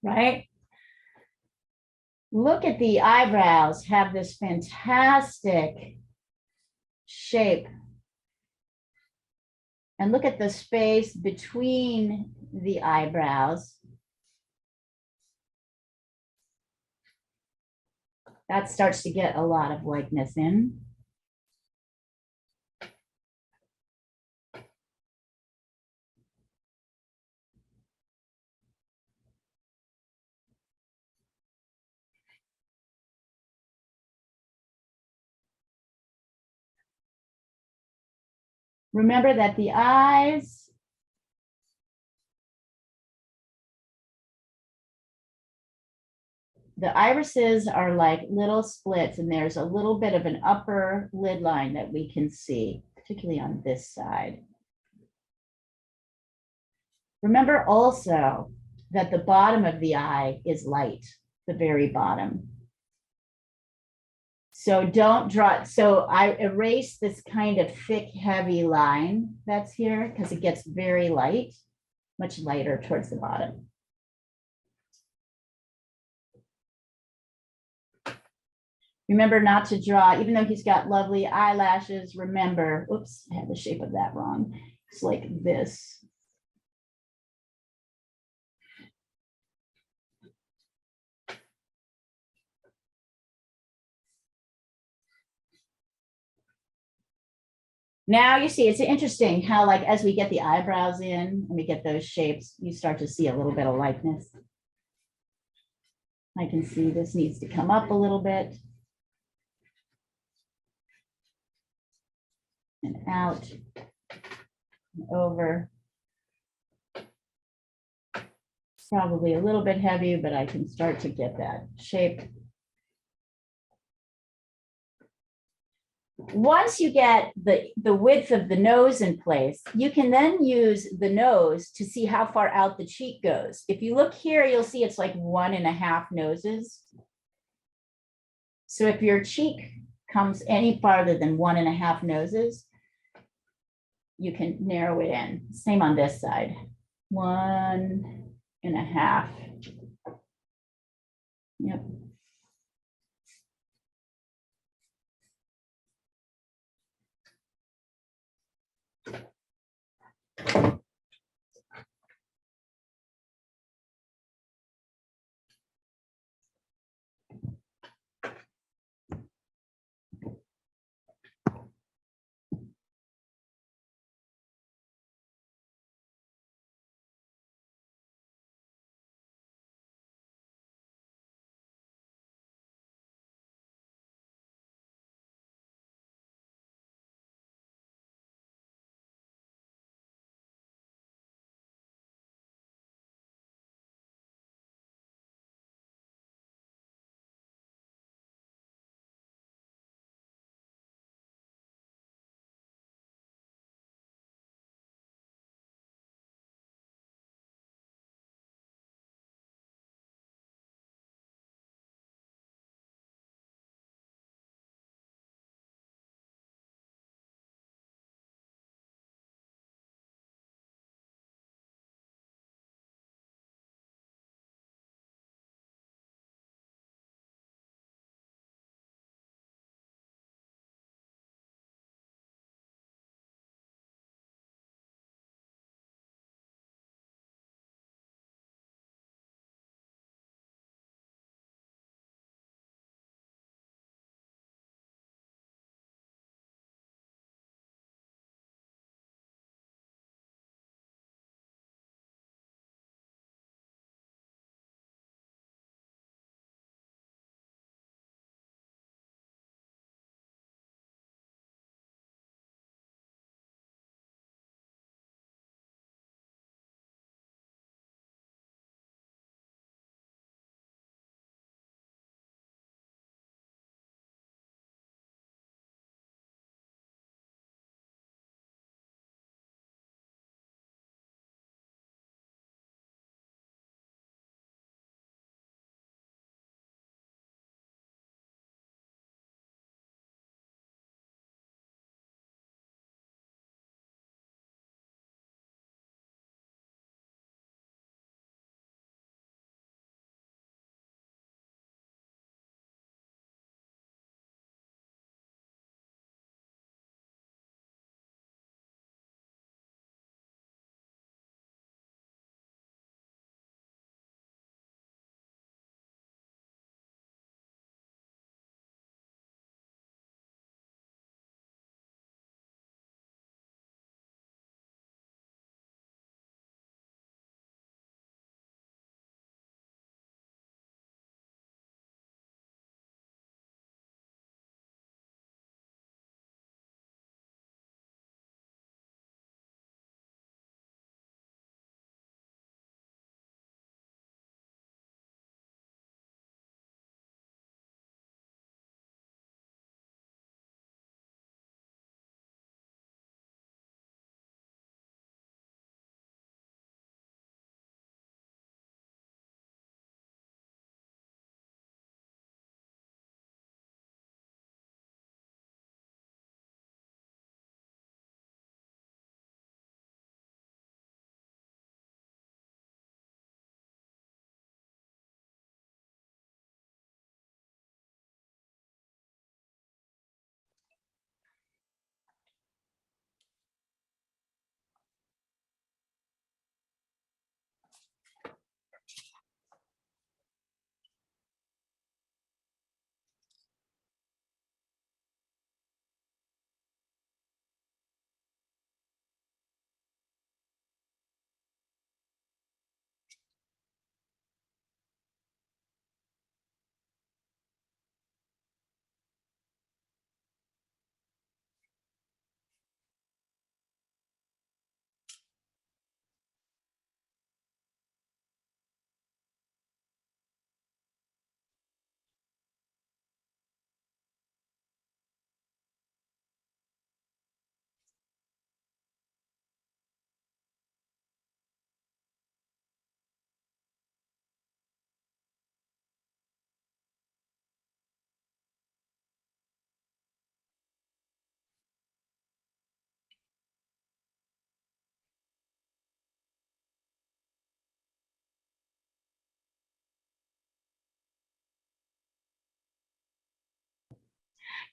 Right? Look at the eyebrows, have this fantastic shape. And look at the space between the eyebrows. That starts to get a lot of likeness in. Remember that the eyes the irises are like little splits, and there's a little bit of an upper lid line that we can see, particularly on this side. Remember also that the bottom of the eye is light, the very bottom. So don't draw, so I erase this kind of thick, heavy line that's here because it gets very light, much lighter towards the bottom. Remember not to draw, even though he's got lovely eyelashes, remember, oops, I had the shape of that wrong. It's like this. Now you see, it's interesting how like as we get the eyebrows in and we get those shapes, you start to see a little bit of likeness. I can see this needs to come up a little bit. And out, and over. It's probably a little bit heavy, but I can start to get that shape. Once you get the width of the nose in place, you can then use the nose to see how far out the cheek goes. If you look here, you'll see it's like 1.5 noses. So if your cheek comes any farther than 1.5 noses, you can narrow it in. Same on this side, 1.5. Yep.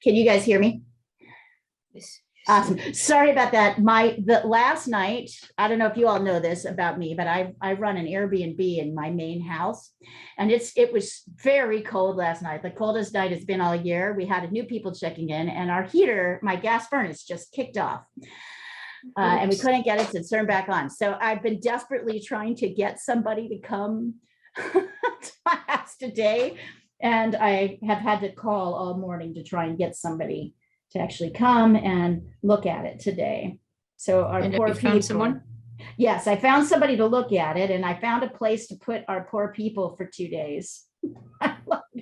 Can you guys hear me? Yes. Awesome. Sorry about that. The last night, I don't know if you all know this about me, but I run an Airbnb in my main house, and it was very cold last night. The coldest night it's been all year. We had new people checking in, and our heater, my gas furnace, just kicked off. And we couldn't get it to turn back on. So I've been desperately trying to get somebody to come to my house today. And I have had to call all morning to try and get somebody to actually come and look at it today. So our And have poor you people. found someone? Yes, I found somebody to look at it, and I found a place to put our poor people for 2 days.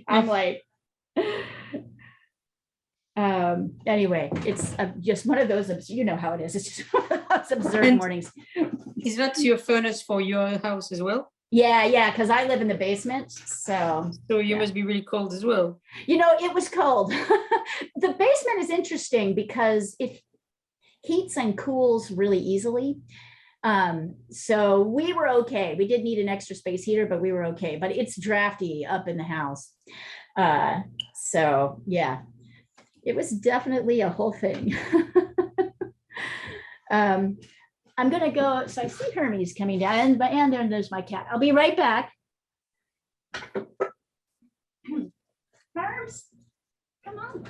I'm like, anyway, it's just one of those, you know how it is. It's just one of those absurd And- mornings. Is that your furnace for your house as well? Yeah, because I live in the basement. So, So you Yeah. must be really cold as well. you know, it was cold. The basement is interesting because it heats and cools really easily. So we were okay. We did need an extra space heater, but we were okay. But it's drafty up in the house. So yeah, it was definitely a whole thing. I'm gonna go. So I see Hermes coming down, and then there's my cat. I'll be right back. Hermes, come on.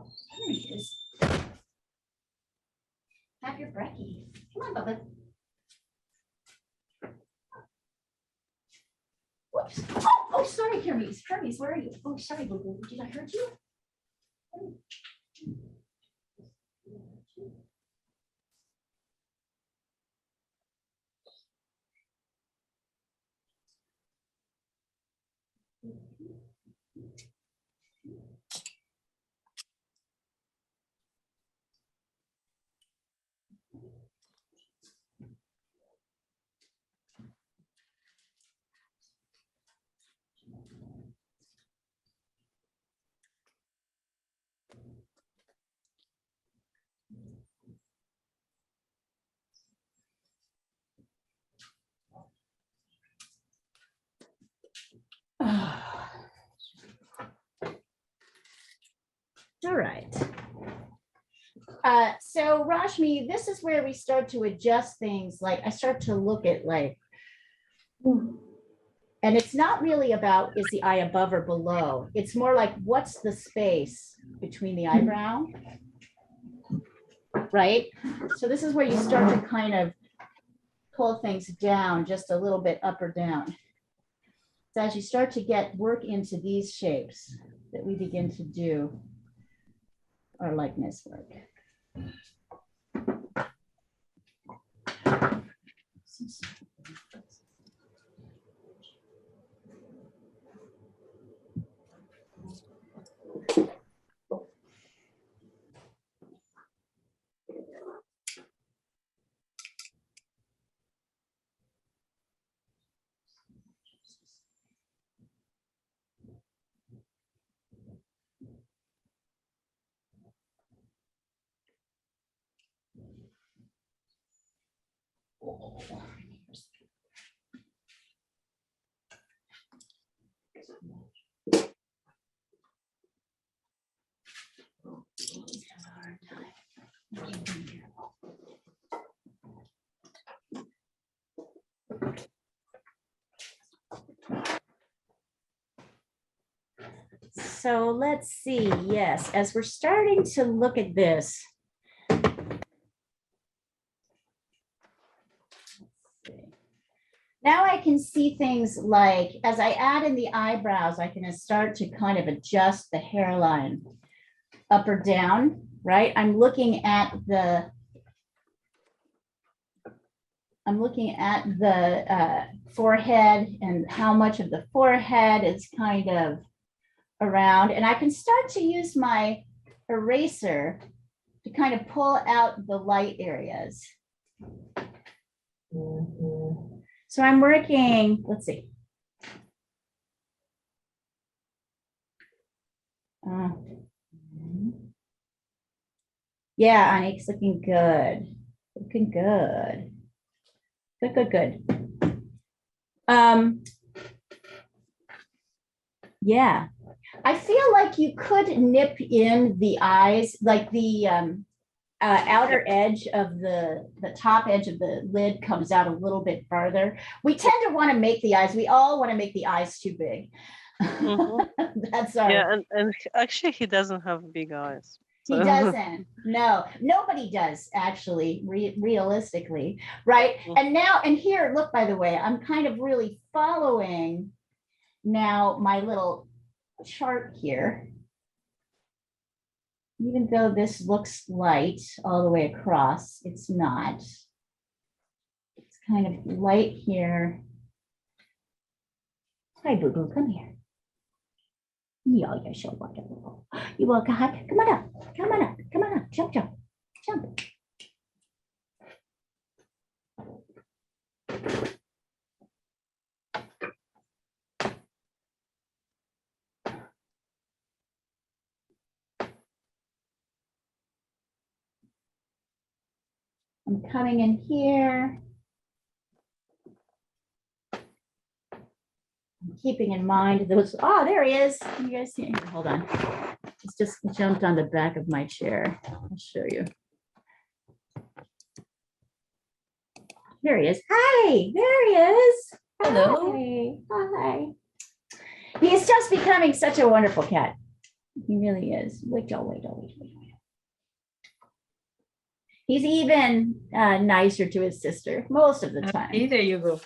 There he is. Have your brekkie. Come on, Bubba. Whoops. Oh, sorry, Hermes. Hermes, where are you? Oh, sorry, Boo Boo. Did I hurt you? All right. So Rashmi, this is where we start to adjust things. Like I start to look at like, and it's not really about is the eye above or below. It's more like what's the space between the eyebrow, right? So this is where you start to kind of pull things down just a little bit up or down. So as you start to get work into these shapes that we begin to do our likeness work. So let's see, yes, as we're starting to look at this. Now I can see things like, as I add in the eyebrows, I can start to kind of adjust the hairline up or down, right? I'm looking at the forehead and how much of the forehead is kind of around. And I can start to use my eraser to kind of pull out the light areas. So I'm working, let's see. Yeah, Onyx, looking good. Looking good. Good, good, good. Yeah, I feel like you could nip in the eyes, like the outer edge of the top edge of the lid comes out a little bit farther. We tend to want to make the eyes, we all want to make the eyes too big. That's our, Yeah, and actually he doesn't have big eyes. he doesn't. No, nobody does actually, realistically, right? And now, and here, look, by the way, I'm kind of really following now my little chart here. Even though this looks light all the way across, it's not. It's kind of light here. Hi, Boo Boo, come here. Yeah, you're so wonderful. You want a hug? Come on up. Come on up. Come on up. Jump, jump, jump. I'm coming in here. I'm keeping in mind those, oh, there he is. Can you guys see him? Hold on. He's just jumped on the back of my chair. I'll show you. There he is. Hi, there he is. Hello. Hi. Hi. He is just becoming such a wonderful cat. He really is. Wait. He's even nicer to his sister most of the time. Hey, there you go.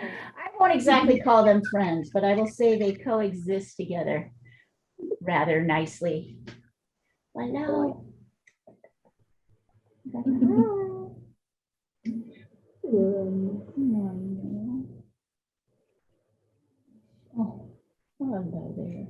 I won't exactly call them friends, but I will say they coexist together rather nicely. Hello. Hello. Oh, hello there.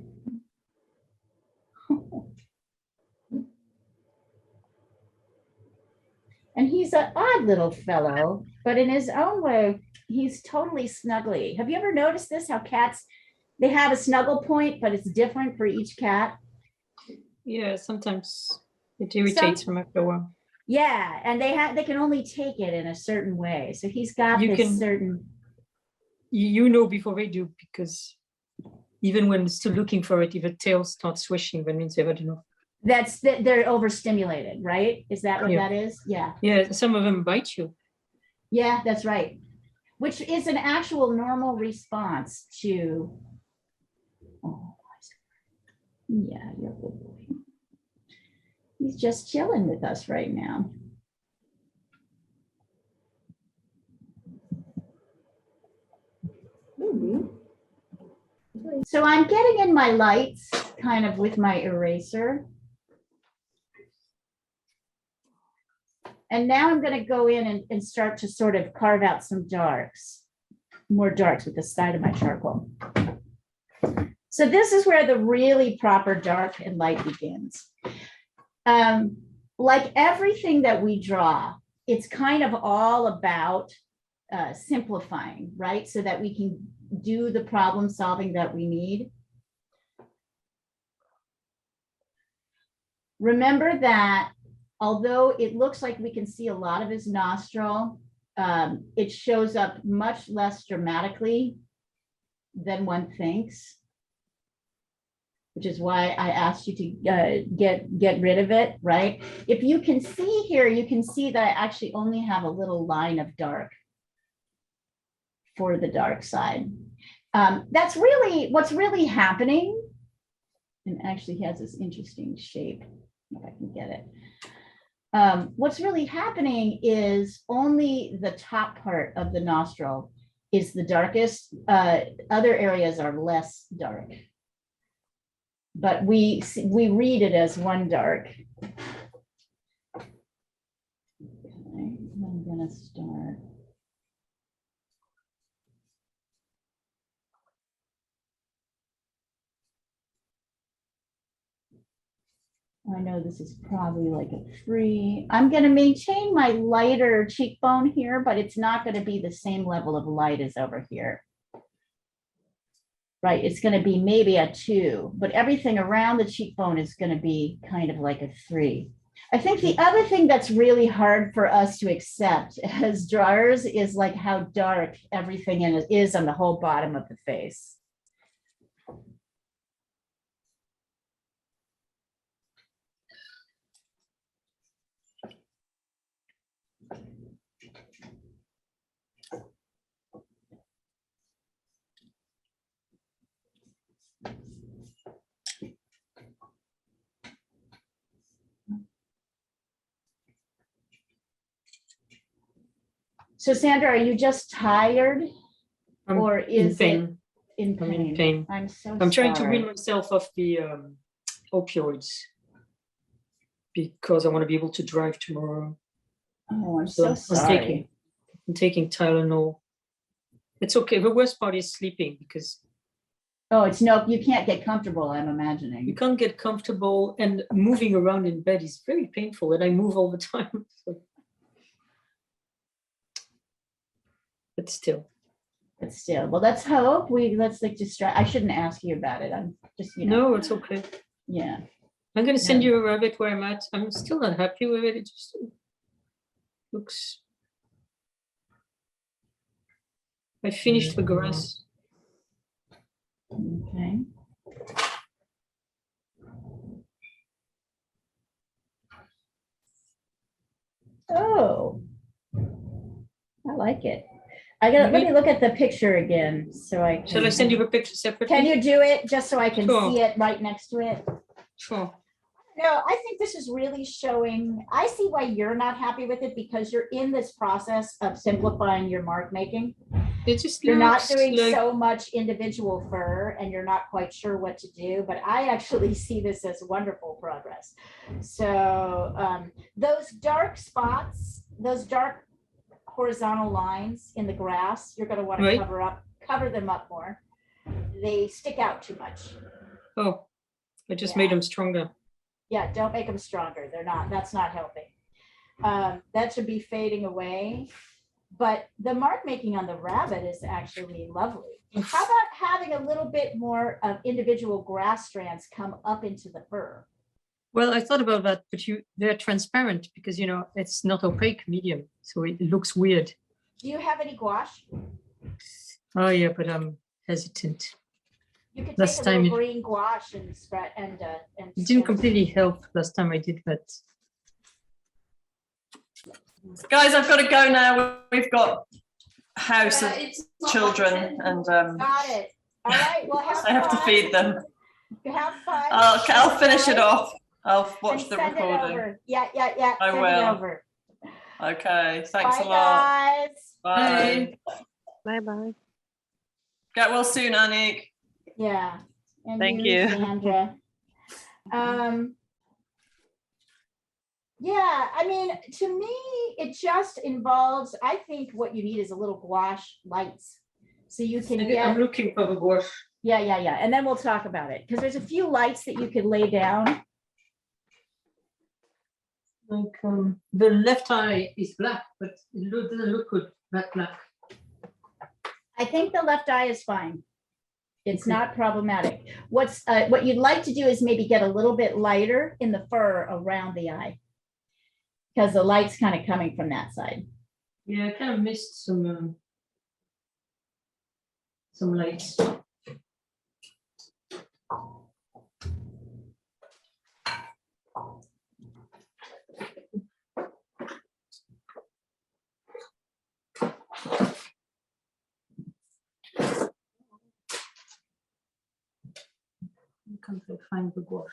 And he's an odd little fellow, but in his own way, he's totally snuggly. Have you ever noticed this? How cats, they have a snuggle point, but it's different for each cat. Yeah, sometimes it irritates from after a while. Yeah, and they can only take it in a certain way. So he's got You this can- certain. You know before they do, because even when still looking for it, if a tail starts swishing, that means they've had enough. That's that they're overstimulated, right? Is that what Yeah. that is? Yeah. Yeah, some of them bite you. Yeah, that's right. Which is an actual normal response to. Oh, yeah, you're a good boy. He's just chilling with us right now. So I'm getting in my lights kind of with my eraser. And now I'm going to go in and start to sort of carve out some darks, more darks with the side of my charcoal. So this is where the really proper dark and light begins. Like everything that we draw, it's kind of all about simplifying, right? So that we can do the problem solving that we need. Remember that although it looks like we can see a lot of his nostril, it shows up much less dramatically than one thinks, which is why I asked you to get rid of it, right? If you can see here, you can see that I actually only have a little line of dark for the dark side. That's really what's really happening. And actually has this interesting shape, if I can get it. What's really happening is only the top part of the nostril is the darkest. Other areas are less dark. But we read it as one dark. Okay, I'm gonna start. I know this is probably like a 3. I'm gonna maintain my lighter cheekbone here, but it's not gonna be the same level of light as over here. Right, it's gonna be maybe a 2, but everything around the cheekbone is gonna be kind of like a 3. I think the other thing that's really hard for us to accept as drawers is like how dark everything in it is on the whole bottom of the face. So Sandra, are you just tired I'm or in is it pain. in I'm in pain? pain. I'm so I'm trying to sorry. wean myself off the opioids because I want to be able to drive tomorrow. Oh, I'm So so sorry. I'm taking Tylenol. It's okay. The worst part is sleeping because Oh, it's no, you can't get comfortable, I'm you imagining. can't get comfortable, and moving around in bed is very painful, and I move all the time. So. But still. But still, well, let's hope let's like distract. I shouldn't ask you about it. I'm just, No, it's okay. yeah. I'm gonna send No. you a rabbit where I'm at. I'm still not happy with it. It just looks. I finished the grass. Okay. Oh, I like it. Let me look at the picture again so I can. Shall I send you a picture separately? Can you do it just so I can Sure. see it right next to it? Sure. No, I think this is really showing, I see why you're not happy with it because you're in this process of simplifying your mark making. It just You're not looks doing like so much individual fur and you're not quite sure what to do, but I actually see this as wonderful progress. So those dark spots, those dark horizontal lines in the grass, you're going to want to Right. cover them up more. They stick out too much. Oh, I just made them stronger. Yeah, don't make them stronger. They're not, that's not helping. That should be fading away. But the mark making on the rabbit is actually lovely. How about having a little bit more of individual grass strands come up into the fur? Well, I thought about that, but they're transparent because it's not opaque medium, so it looks weird. Do you have any gouache? Oh yeah, but I'm hesitant. You could Last take a little time green gouache and spread it didn't completely help last time I did that. Guys, I've got to go now. We've got a house of children and Got it. All right, well, have I have to fun. feed them. Have fun. I'll finish it off. I'll watch And the send it recording. over. Yeah. I Send will. it over. Okay, thanks Bye, a lot. guys. Bye. Bye-bye. Get well soon, Anik. Yeah. And Thank you. Sandra. Yeah, I mean, to me, it just involves, I think what you need is a little gouache lights. So you can I'm get, looking for the gouache. yeah. And then we'll talk about it. Because there's a few lights that you could lay down. Like the left eye is black, but it doesn't look good, that black. I think the left eye is fine. It's Okay. not problematic. What you'd like to do is maybe get a little bit lighter in the fur around the eye. Because the light's kind of coming from that side. Yeah, I kind of missed some lights. I can't find the gouache.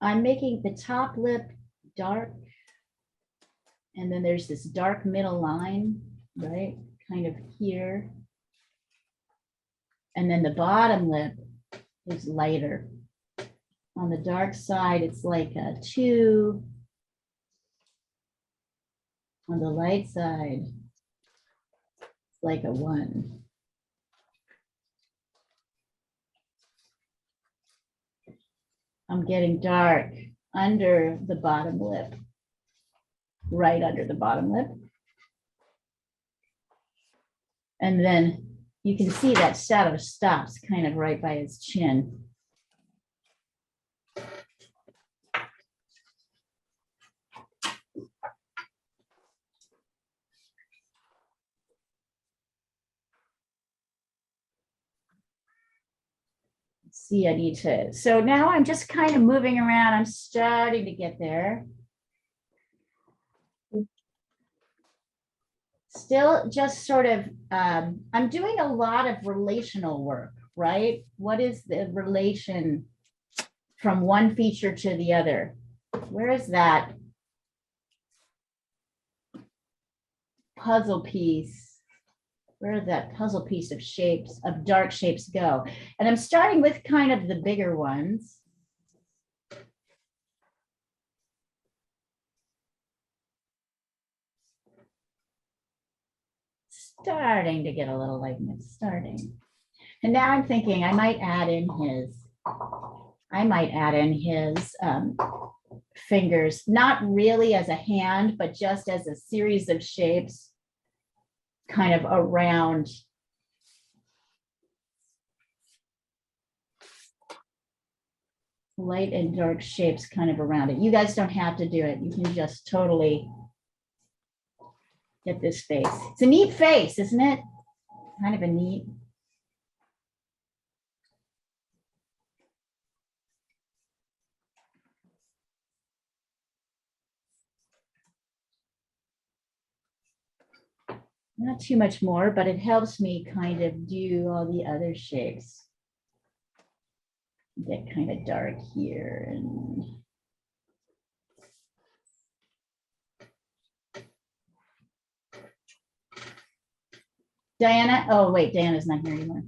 I'm making the top lip dark. And then there's this dark middle line, right? Kind of here. And then the bottom lip is lighter. On the dark side, it's like a 2. On the light side, it's like a 1. I'm getting dark under the bottom lip, right under the bottom lip. And then you can see that shadow stops kind of right by his chin. See, I need to, so now I'm just kind of moving around. I'm starting to get there. Still just sort of, I'm doing a lot of relational work, right? What is the relation from one feature to the other? Where is that puzzle piece? Where did that puzzle piece of shapes, of dark shapes go? And I'm starting with kind of the bigger ones. Starting to get a little likeness, starting. And now I'm thinking I might add in his fingers, not really as a hand, but just as a series of shapes kind of around. Light and dark shapes kind of around it. You guys don't have to do it. You can just totally get this face. It's a neat face, isn't it? Kind of a neat. Not too much more, but it helps me kind of do all the other shapes. Get kind of dark here and Diana. Oh, wait, Diana's not here anymore.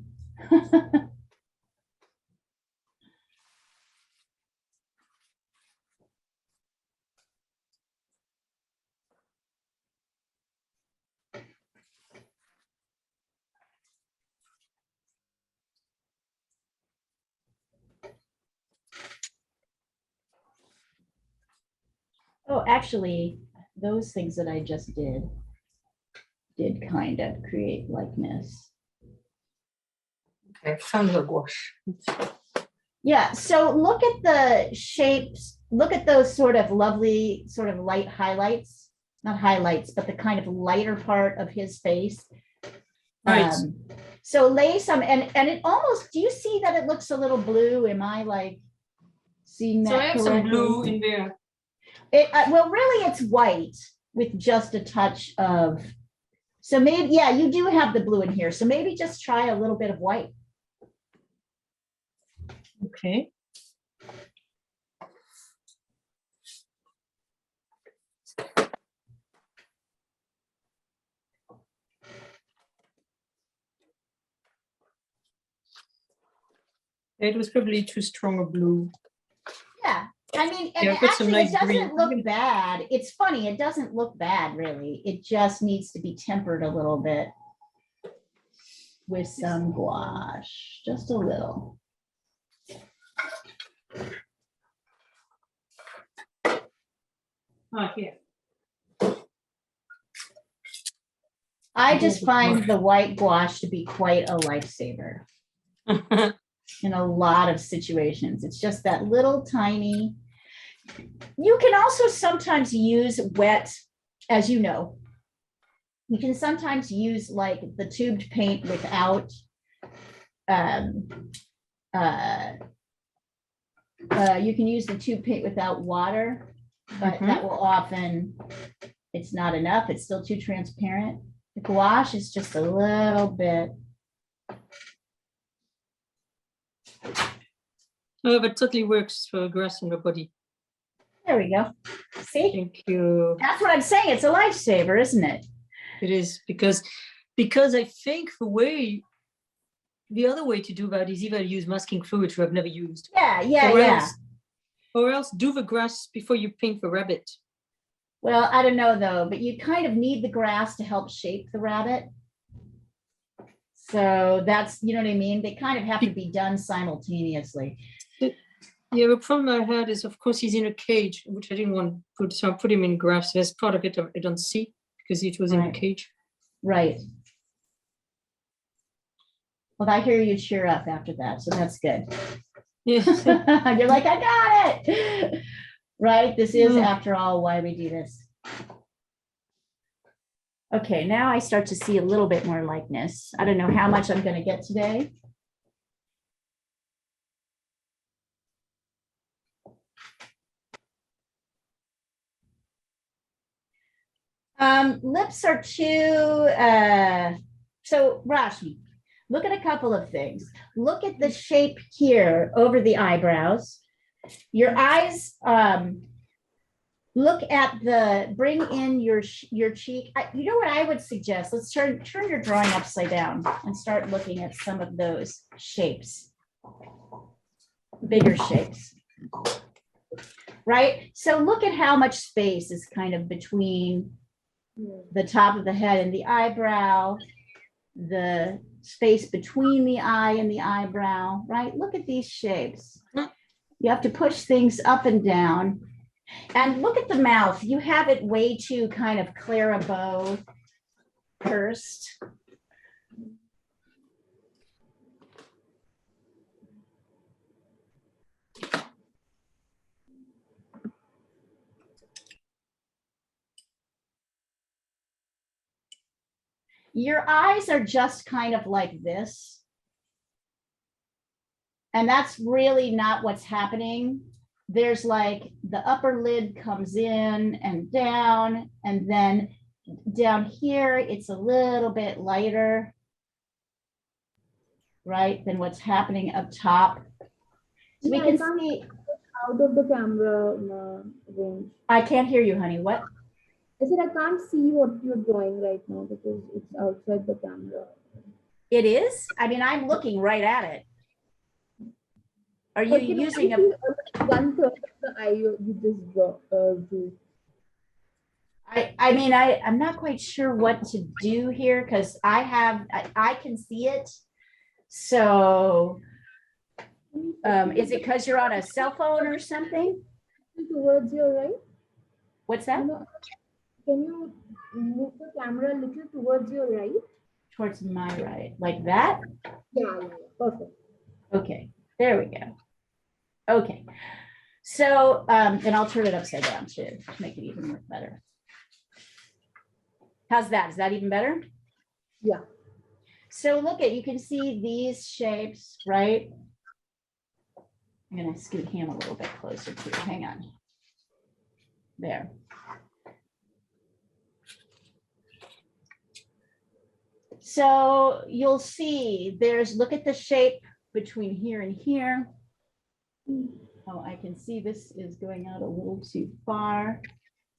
Oh, actually, those things that I just did kind of create likeness. Okay, found the gouache. Yeah, so look at the shapes, look at those sort of lovely, sort of light highlights, not highlights, but the kind of lighter part of his face. Right. So lay some, and it almost, do you see that it looks a little blue? Am I like seeing that? So I have some blue in there. Well, really it's white with just a touch of, so maybe, yeah, you do have the blue in here. So maybe just try a little bit of white. Okay. It was probably too strong a blue. Yeah, I mean, and Yeah, put some actually it nice doesn't green. look bad. It's funny, it doesn't look bad really. It just needs to be tempered a little bit with some gouache, just a little. Ah, here. I just find the white gouache to be quite a lifesaver in a lot of situations. It's just that little tiny. You can also sometimes use wet, as you know. You can sometimes use like the tubed paint without you can use the tube paint without water, but that will often, it's not enough. It's still too transparent. The gouache is just a little bit. Oh, but totally works for grass on your body. There we go. See, Thank you. that's what I'm saying. It's a lifesaver, isn't it? It is because I think the other way to do that is either use masking fluid, which I've never used, Yeah, yeah, or yeah. else, or else do the grass before you paint the rabbit. Well, I don't know though, but you kind of need the grass to help shape the rabbit. So that's, you know what I mean? They kind of have to be done simultaneously. Yeah, the problem I had is, of course, he's in a cage, which I didn't want to put, so I put him in grass. There's part of it I don't see because it was in the Right. cage. Right. Well, I hear you cheer up after that, so that's good. Yeah. You're like, I got it. Right? This is, Mm. after all, why we do this. Okay, now I start to see a little bit more likeness. I don't know how much I'm going to get today. Lips are too, so Rashi, look at a couple of things. Look at the shape here over the eyebrows. Your eyes, look at bring in your cheek. You know what I would suggest? Let's turn your drawing upside down and start looking at some of those shapes, bigger shapes. Right? So look at how much space is kind of between the top of the head and the eyebrow, the space between the eye and the eyebrow, right? Look at these shapes. You have to push things up and down. And look at the mouth. You have it way too kind of clairabout pursed. Your eyes are just kind of like this. And that's really not what's happening. There's like the upper lid comes in and down, and then down here, it's a little bit lighter, right, than what's happening up top. So we Yeah, I can can't see, out of the camera range. I can't hear you, honey. What? I said I can't see what you're drawing right now because it's outside the camera. It is? I mean, I'm looking right at it. Are you But can using I see, 1/3 of the eye you just drew? I mean, I'm not quite sure what to do here because I can see it. So is it because you're on a cell phone or something? Towards your right? What's that? Can you move the camera a little towards your right? Towards my right, like that? Yeah, perfect. Okay, there we go. Okay, so and I'll turn it upside down too to make it even look better. How's that? Is that even better? Yeah. So look at, you can see these shapes, right? I'm gonna scoot him a little bit closer too. Hang on. There. So you'll see look at the shape between here and here. Oh, I can see this is going out a little too far.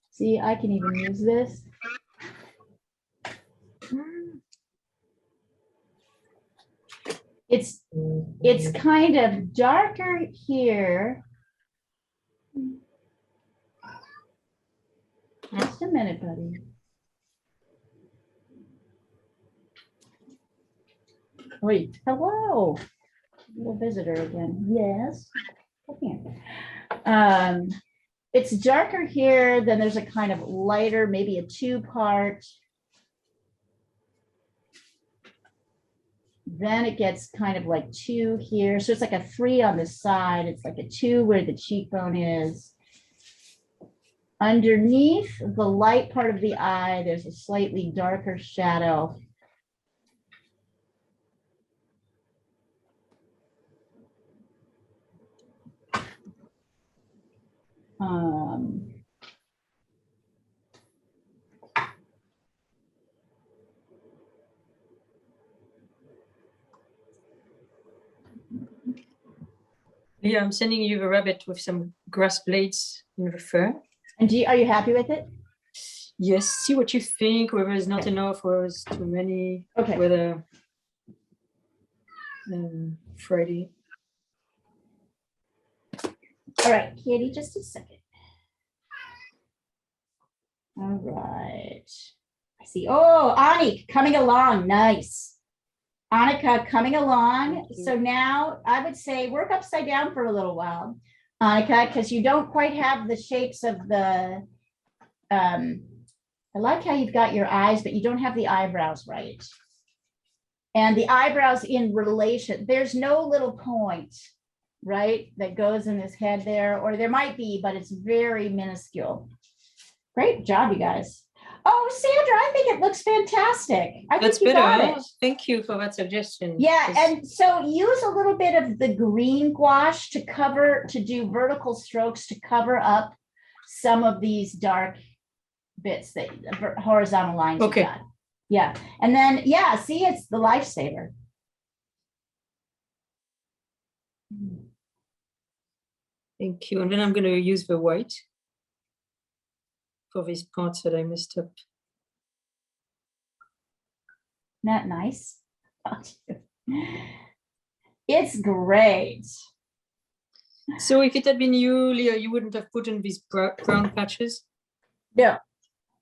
See, I can even use this. It's kind of darker here. Just a minute, buddy. Wait, hello. Little visitor again. Yes. Come here. It's darker here, then there's a kind of lighter, maybe a 2-part. Then it gets kind of like 2 here. So it's like a 3 on the side. It's like a 2 where the cheekbone is. Underneath the light part of the eye, there's a slightly darker shadow. Yeah, I'm sending you the rabbit with some grass blades in the fur. And are you happy with it? Yes, see what you think, whether it's not Okay. enough, whether it's too many, Okay. whether Friday. All right, Katie, just a second. All right. I see. Oh, Anik coming along. Nice. Annika coming along. Thank you. So now I would say work upside down for a little while, Annika, because you don't quite have the shapes of the, I like how you've got your eyes, but you don't have the eyebrows right. And the eyebrows in relation, there's no little point, right, that goes in his head there, or there might be, but it's very minuscule. Great job, you guys. Oh, Sandra, I think it looks fantastic. I That's think you better. got Huh? it. Thank you for that suggestion. Yeah, 'cause- and so use a little bit of the green gouache to cover, to do vertical strokes to cover up some of these dark bits, that horizontal lines you've Okay. got. Yeah, and then, yeah, see, it's the lifesaver. Thank you. And then I'm going to use the white for these parts that I messed up. Not nice. It's great. So if it had been you, Leah, you wouldn't have put in these brown patches? No,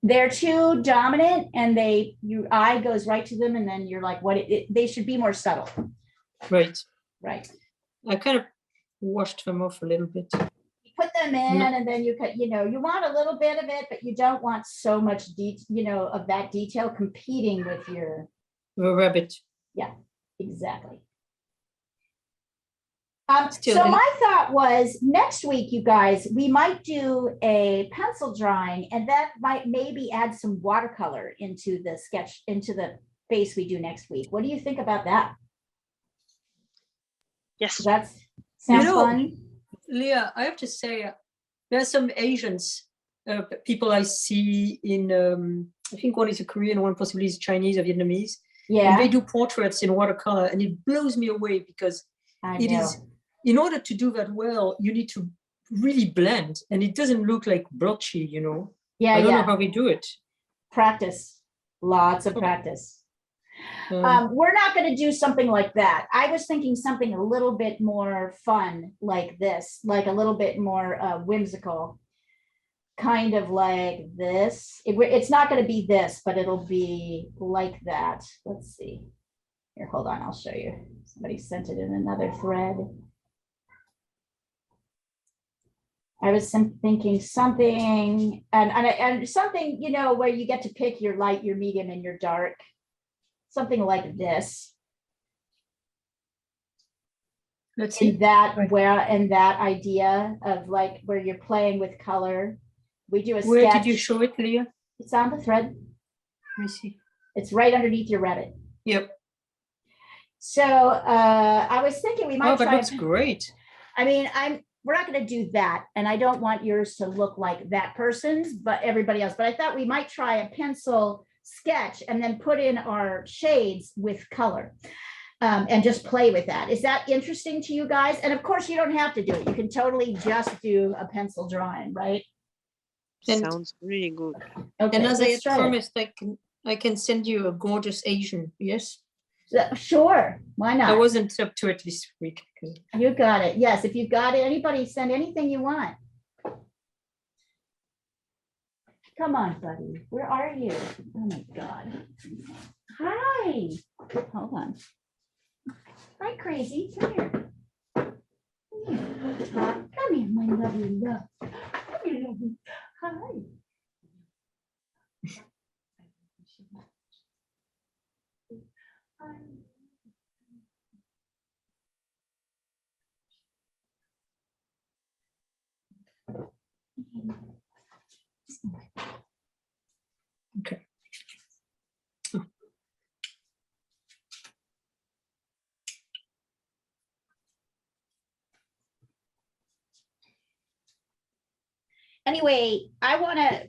they're too dominant, and your eye goes right to them, and then you're like, what? They should be more subtle, Right. right? I kind of washed them off a little bit. You put them in, No. and then you want a little bit of it, but you don't want so much of that detail competing with your, The rabbit. exactly. Still So in- my thought was next week, you guys, we might do a pencil drawing, and that might maybe add some watercolor into the sketch, into the face we do next week. What do you think about that? Yes. That sounds know, fun. Leah, I have to say, there are some Asians, people I see in, I think one is a Korean, one possibly is Chinese or Vietnamese. And they Yeah, do portraits in watercolor, and it blows me away because I it know. is, in order to do that well, you need to really blend, and it doesn't look like blotchy, you know. Yeah, I don't know yeah. how we do it. Practice, lots of Oh. practice. Um, We're not going to do something like that. I was thinking something a little bit more fun like this, like a little bit more whimsical, kind of like this. It's not going to be this, but it'll be like that. Let's see. Here, hold on, I'll show you. Somebody sent it in another thread. I was thinking something, and something, where you get to pick your light, your medium, and your dark. Something like this. let's see. In that Right. in that idea of like where you're playing with color. We do a Where sketch. did you show it, Leah? It's on the thread. Let me see. It's right underneath your rabbit. Yep. So I was thinking we might Oh, that try. looks great. I mean, we're not going to do that, and I don't want yours to look like that person's, but everybody else. But I thought we might try a pencil sketch and then put in our shades with color. And just play with that. Is that interesting to you guys? And of course, you don't have to do it. You can totally just do a pencil drawing, right? And- Sounds really good. Okay, And as I let's had try it. promised, I can send you a gorgeous Asian. Yes. Sure, why I not? wasn't up to it this week. You got it. Yes, if you've got it, anybody send anything you want. Come on, buddy. Where are you? Oh my God. Hi. Hold on. Hi, crazy. Come here. Come here. Come here, my lovely love. Come here, lovely. Hi. Okay. Anyway, I want to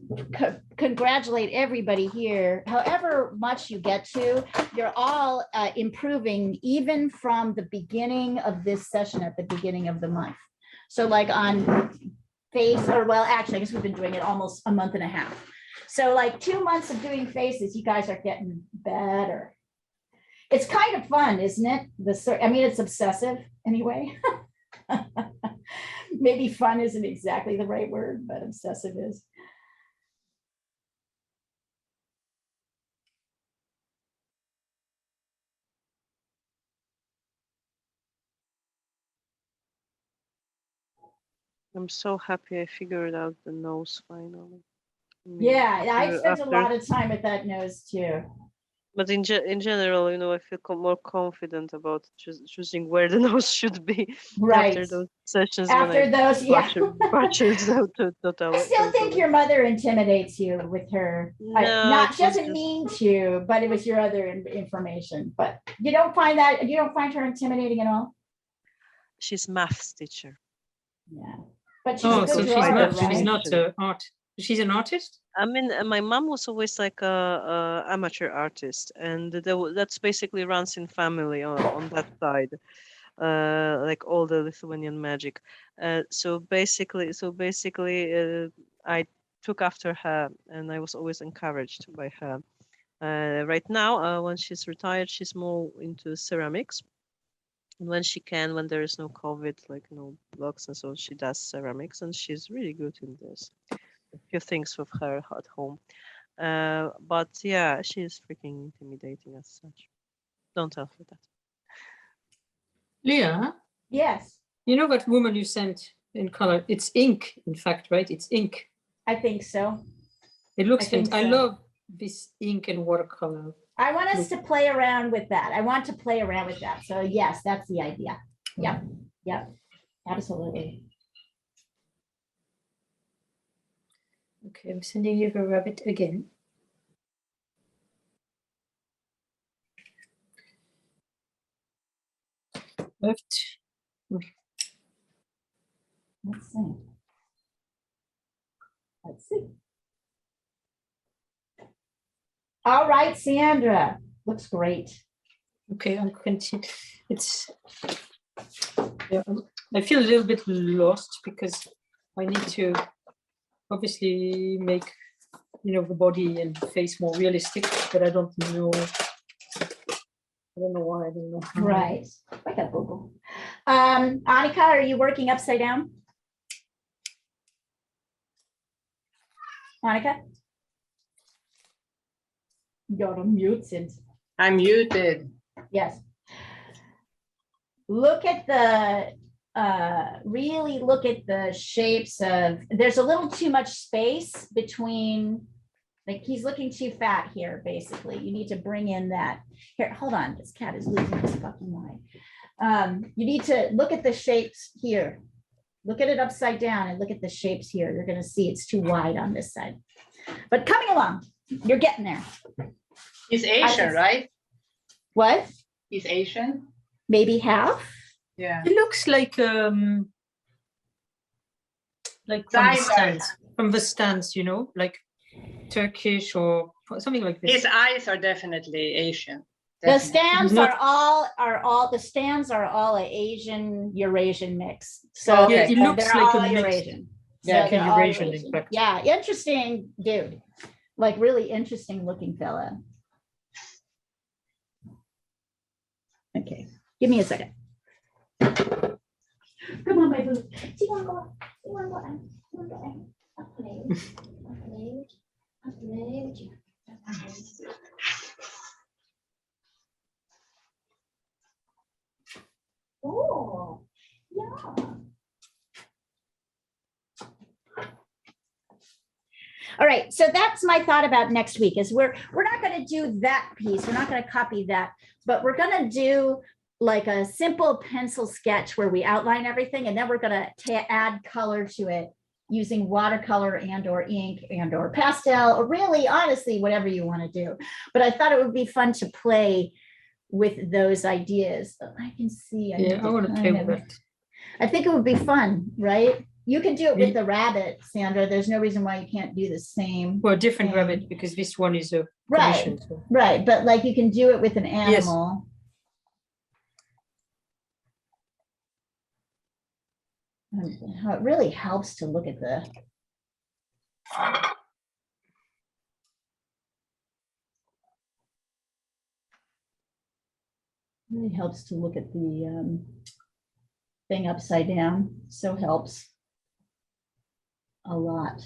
congratulate everybody here. However much you get to, you're all improving even from the beginning of this session at the beginning of the month. So like on face, or well, actually, I guess we've been doing it almost a month and a half. So like 2 months of doing faces, you guys are getting better. It's kind of fun, isn't it? I mean, it's obsessive anyway. Maybe fun isn't exactly the right word, but obsessive is. I'm so happy I figured out the nose finally. I mean, Yeah, I spent a after- lot of time with that nose too. But in general, you know, I feel more confident about choosing where the nose should be Right. after those sessions. After when those, yeah. butchers out to I still think your mother intimidates you with her. No, She doesn't mean to, but it was your other information. But you don't find her intimidating at all? She's maths teacher. Yeah. But she's Oh, a so good she's drawer, not. right? She's not art. She's an artist. I mean, my mom was always like a amateur artist, and that's basically runs in family on that side, like all the Lithuanian magic. So basically, I took after her, and I was always encouraged by her. Right now, when she's retired, she's more into ceramics. And when she can, when there is no COVID, like no blocks and so, she does ceramics, and she's really good in this. A few things with her at home. But yeah, she's freaking intimidating as such. Don't tell her that. Leah, Yes, you know that woman you sent in color? It's ink, in fact, right? It's ink. I think so. It looks I think fantastic. so. I love this ink and watercolor. I want us to play around with that. I want to play around with that. So yes, that's the idea. Yep, yep, absolutely. Okay, I'm sending you the rabbit again. Left. Let's see. Let's see. All right, Sandra, looks great. Okay, I'm continue. It's. Yeah, I feel a little bit lost because I need to obviously make, you know, the body and face more realistic, but I don't know. I don't know why. I don't know. How. Right. I got Google. Annika, are you working upside down? Annika? You're muted. I'm muted. Yes. Look at the, really look at the shapes of, there's a little too much space between, like he's looking too fat here, basically. You need to bring in that. Here, hold on, this cat is losing his fucking mind. You need to look at the shapes here. Look at it upside down and look at the shapes here. You're gonna see it's too wide on this side. But coming along, you're getting there. He's Asian, right? What? He's Asian. Maybe half? Yeah. It looks like from the stands, you know, like Turkish or something like this. His eyes are definitely Asian. The Definitely. stands Not- are all an Asian Eurasian mix. So Okay. Yeah, it looks they're like all a mix. Eurasian. Yeah, like a they're all Eurasian, in fact. Yeah, interesting dude. Like really interesting looking fella. Okay, give me a second. Come on, my boo. Do you want to go? Do you want to go? Do you want to go? I'll play with you. I'll play with you. I'll play with you. Oh, yeah. All right, so that's my thought about next week is we're not going to do that piece. We're not going to copy that, but we're going to do like a simple pencil sketch where we outline everything, and then we're going to add color to it using watercolor and or ink and or pastel, or really honestly whatever you want to do. But I thought it would be fun to play with those ideas. I can see. Yeah, I want to play with that. I think it would be fun, right? You can do it with the rabbit, Sandra. There's no reason why you can't do the same. Well, different thing. rabbit, because this one is a Right, commission. So. right. But like you can do it with an animal. How it really helps to look at the. Really helps to look at the thing upside down. So helps a lot.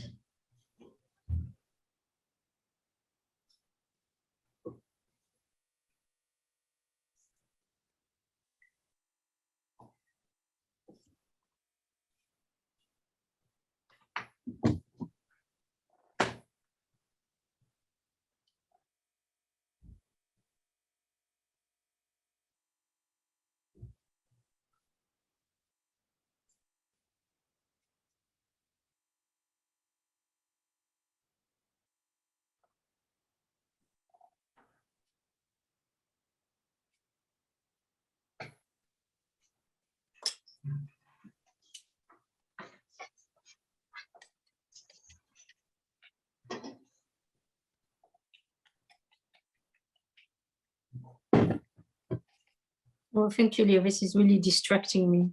Well, thank you, Leah. This is really distracting me.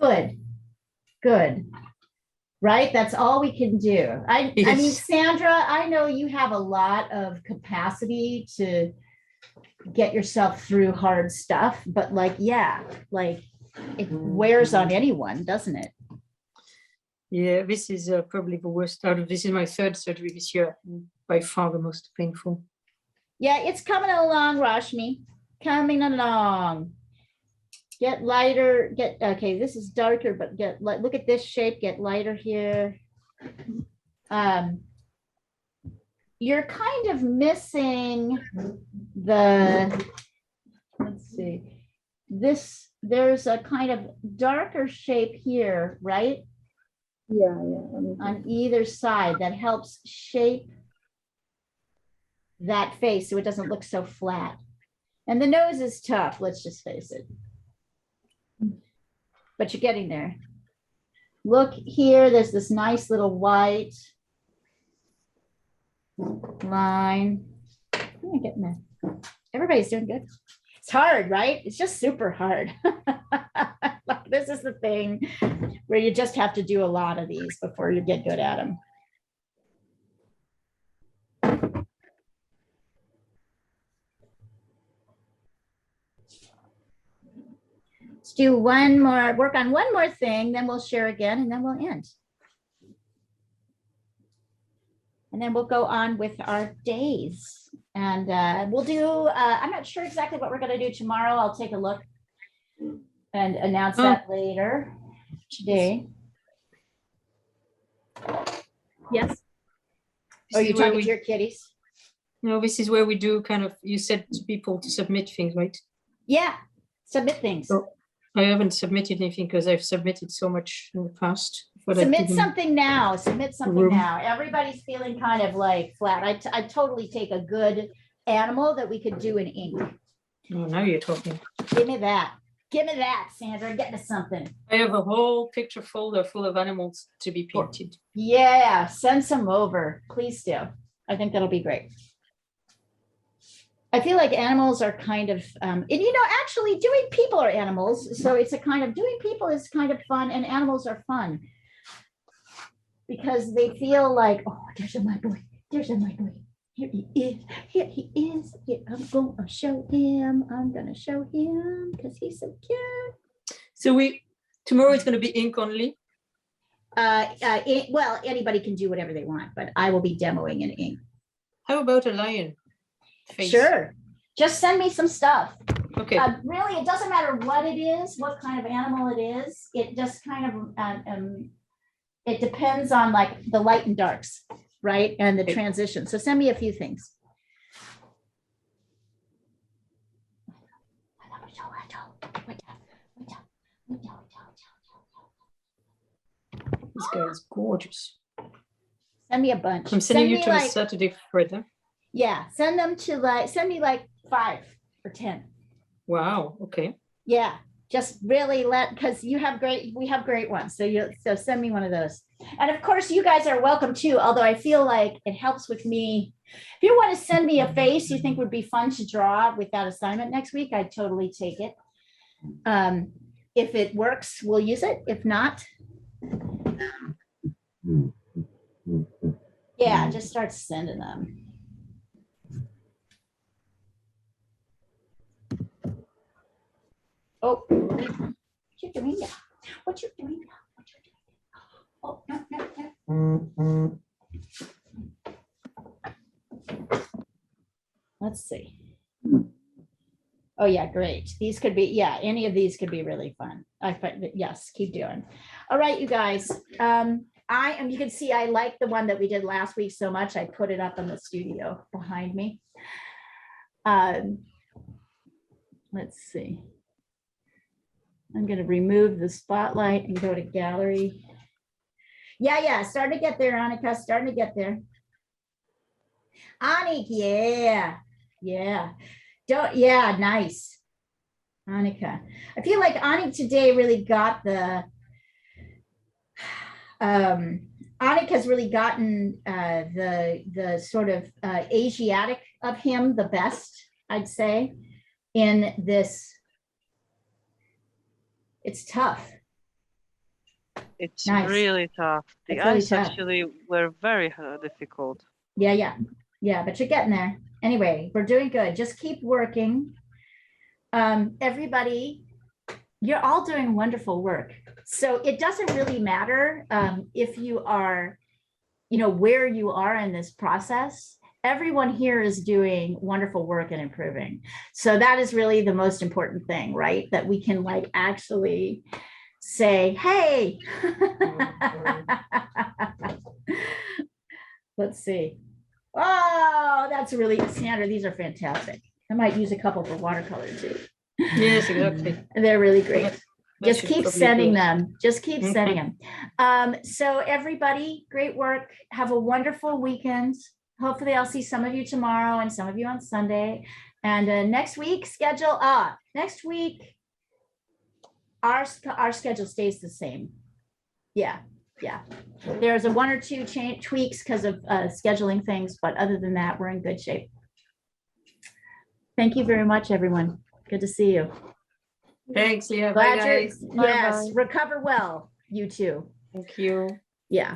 Good, good. Right? That's all we can do. I mean, Yes. Sandra, I know you have a lot of capacity to get yourself through hard stuff, but like, yeah, like it wears on anyone, doesn't it? Yeah, this is probably the worst out of this. Is my third surgery this year, by far the most painful. Yeah, it's coming along, Rashmi. Coming along. Get lighter, okay, this is darker, but look at this shape, get lighter here. You're kind of missing the, let's see, there's a kind of darker shape here, right? Yeah. On either side that helps shape that face so it doesn't look so flat. And the nose is tough, let's just face it. But you're getting there. Look here, there's this nice little white line. I'm getting there. Everybody's doing good. It's hard, right? It's just super hard. Like, this is the thing where you just have to do a lot of these before you get good at them. Let's do one more, work on one more thing, then we'll share again, and then we'll end. And then we'll go on with our days. And we'll do, I'm not sure exactly what we're going to do tomorrow. I'll take a look and announce that later today. Yes. Oh, you're talking to your kitties? No, this is where we do kind of, you said to people to submit things, right? Yeah, submit things. So I haven't submitted anything because I've submitted so much in the past. Submit something now. Submit something now. Everybody's feeling kind of like flat. I'd totally take a good animal that we could do in ink. Oh, now you're talking. Give me that. Give me that, Sandra. Get me something. I have a whole picture folder full of animals to be painted. Yeah, send some over. Please do. I think that'll be great. I feel like animals are kind of, and you know, actually doing people are animals. So it's a kind of, doing people is kind of fun, and animals are fun. Because they feel like, oh, there's my boy. There's my boy. Here he is. Here he is. Here, I'm going to show him. I'm going to show him because he's so cute. So tomorrow it's going to be ink only? Well, anybody can do whatever they want, but I will be demoing in ink. How about a lion face? Sure. Just send me some stuff. Okay. Really, it doesn't matter what it is, what kind of animal it is. It just kind of, it depends on like the light and darks, right? And the transition. So send me a few things. This guy is gorgeous. Send me a bunch. I'm sending you me to a Saturday further. Yeah, send me like 5 or 10. Wow, okay. Yeah, just really because we have great ones. So send me one of those. And of course you guys are welcome too, although I feel like it helps with me. If you want to send me a face you think would be fun to draw with that assignment next week, I'd totally take it. If it works, we'll use it. If not, yeah, just start sending them. Oh, what you doing now? What you doing now? What you doing now? Oh, no. Let's see. Oh yeah, great. These could be, yeah, any of these could be really fun. I find that, yes, keep doing. All right, you guys. You can see I like the one that we did last week so much. I put it up in the studio behind me. Let's see. I'm going to remove the spotlight and go to gallery. Yeah, starting to get there, Annika, starting to get there. Annika, yeah. Nice. Annika. I feel like Annika today really got Annika's really gotten the sort of Asiatic of him the best, I'd say, in this. It's tough. It's Nice. really tough. The It's really eyes tough. actually were very difficult. Yeah, but you're getting there. Anyway, we're doing good. Just keep working. Everybody, you're all doing wonderful work. So it doesn't really matter if you are, where you are in this process. Everyone here is doing wonderful work and improving. So that is really the most important thing, right? That we can actually say, hey, let's see. Oh, that's really, Sandra, these are fantastic. I might use a couple for watercolor too. Yes, exactly. They're really great. Just should keep probably sending do it. them. Just keep sending them. So everybody, great work. Have a wonderful weekend. Hopefully I'll see some of you tomorrow and some of you on Sunday. And next week next week, our schedule stays the same. Yeah. There's a 1 or 2 tweaks because of scheduling things, but other than that, we're in good shape. Thank you very much, everyone. Good to see you. Thanks, Leah. Bye, Glad you're, guys. yes, recover well, you too. Thank you. Yeah.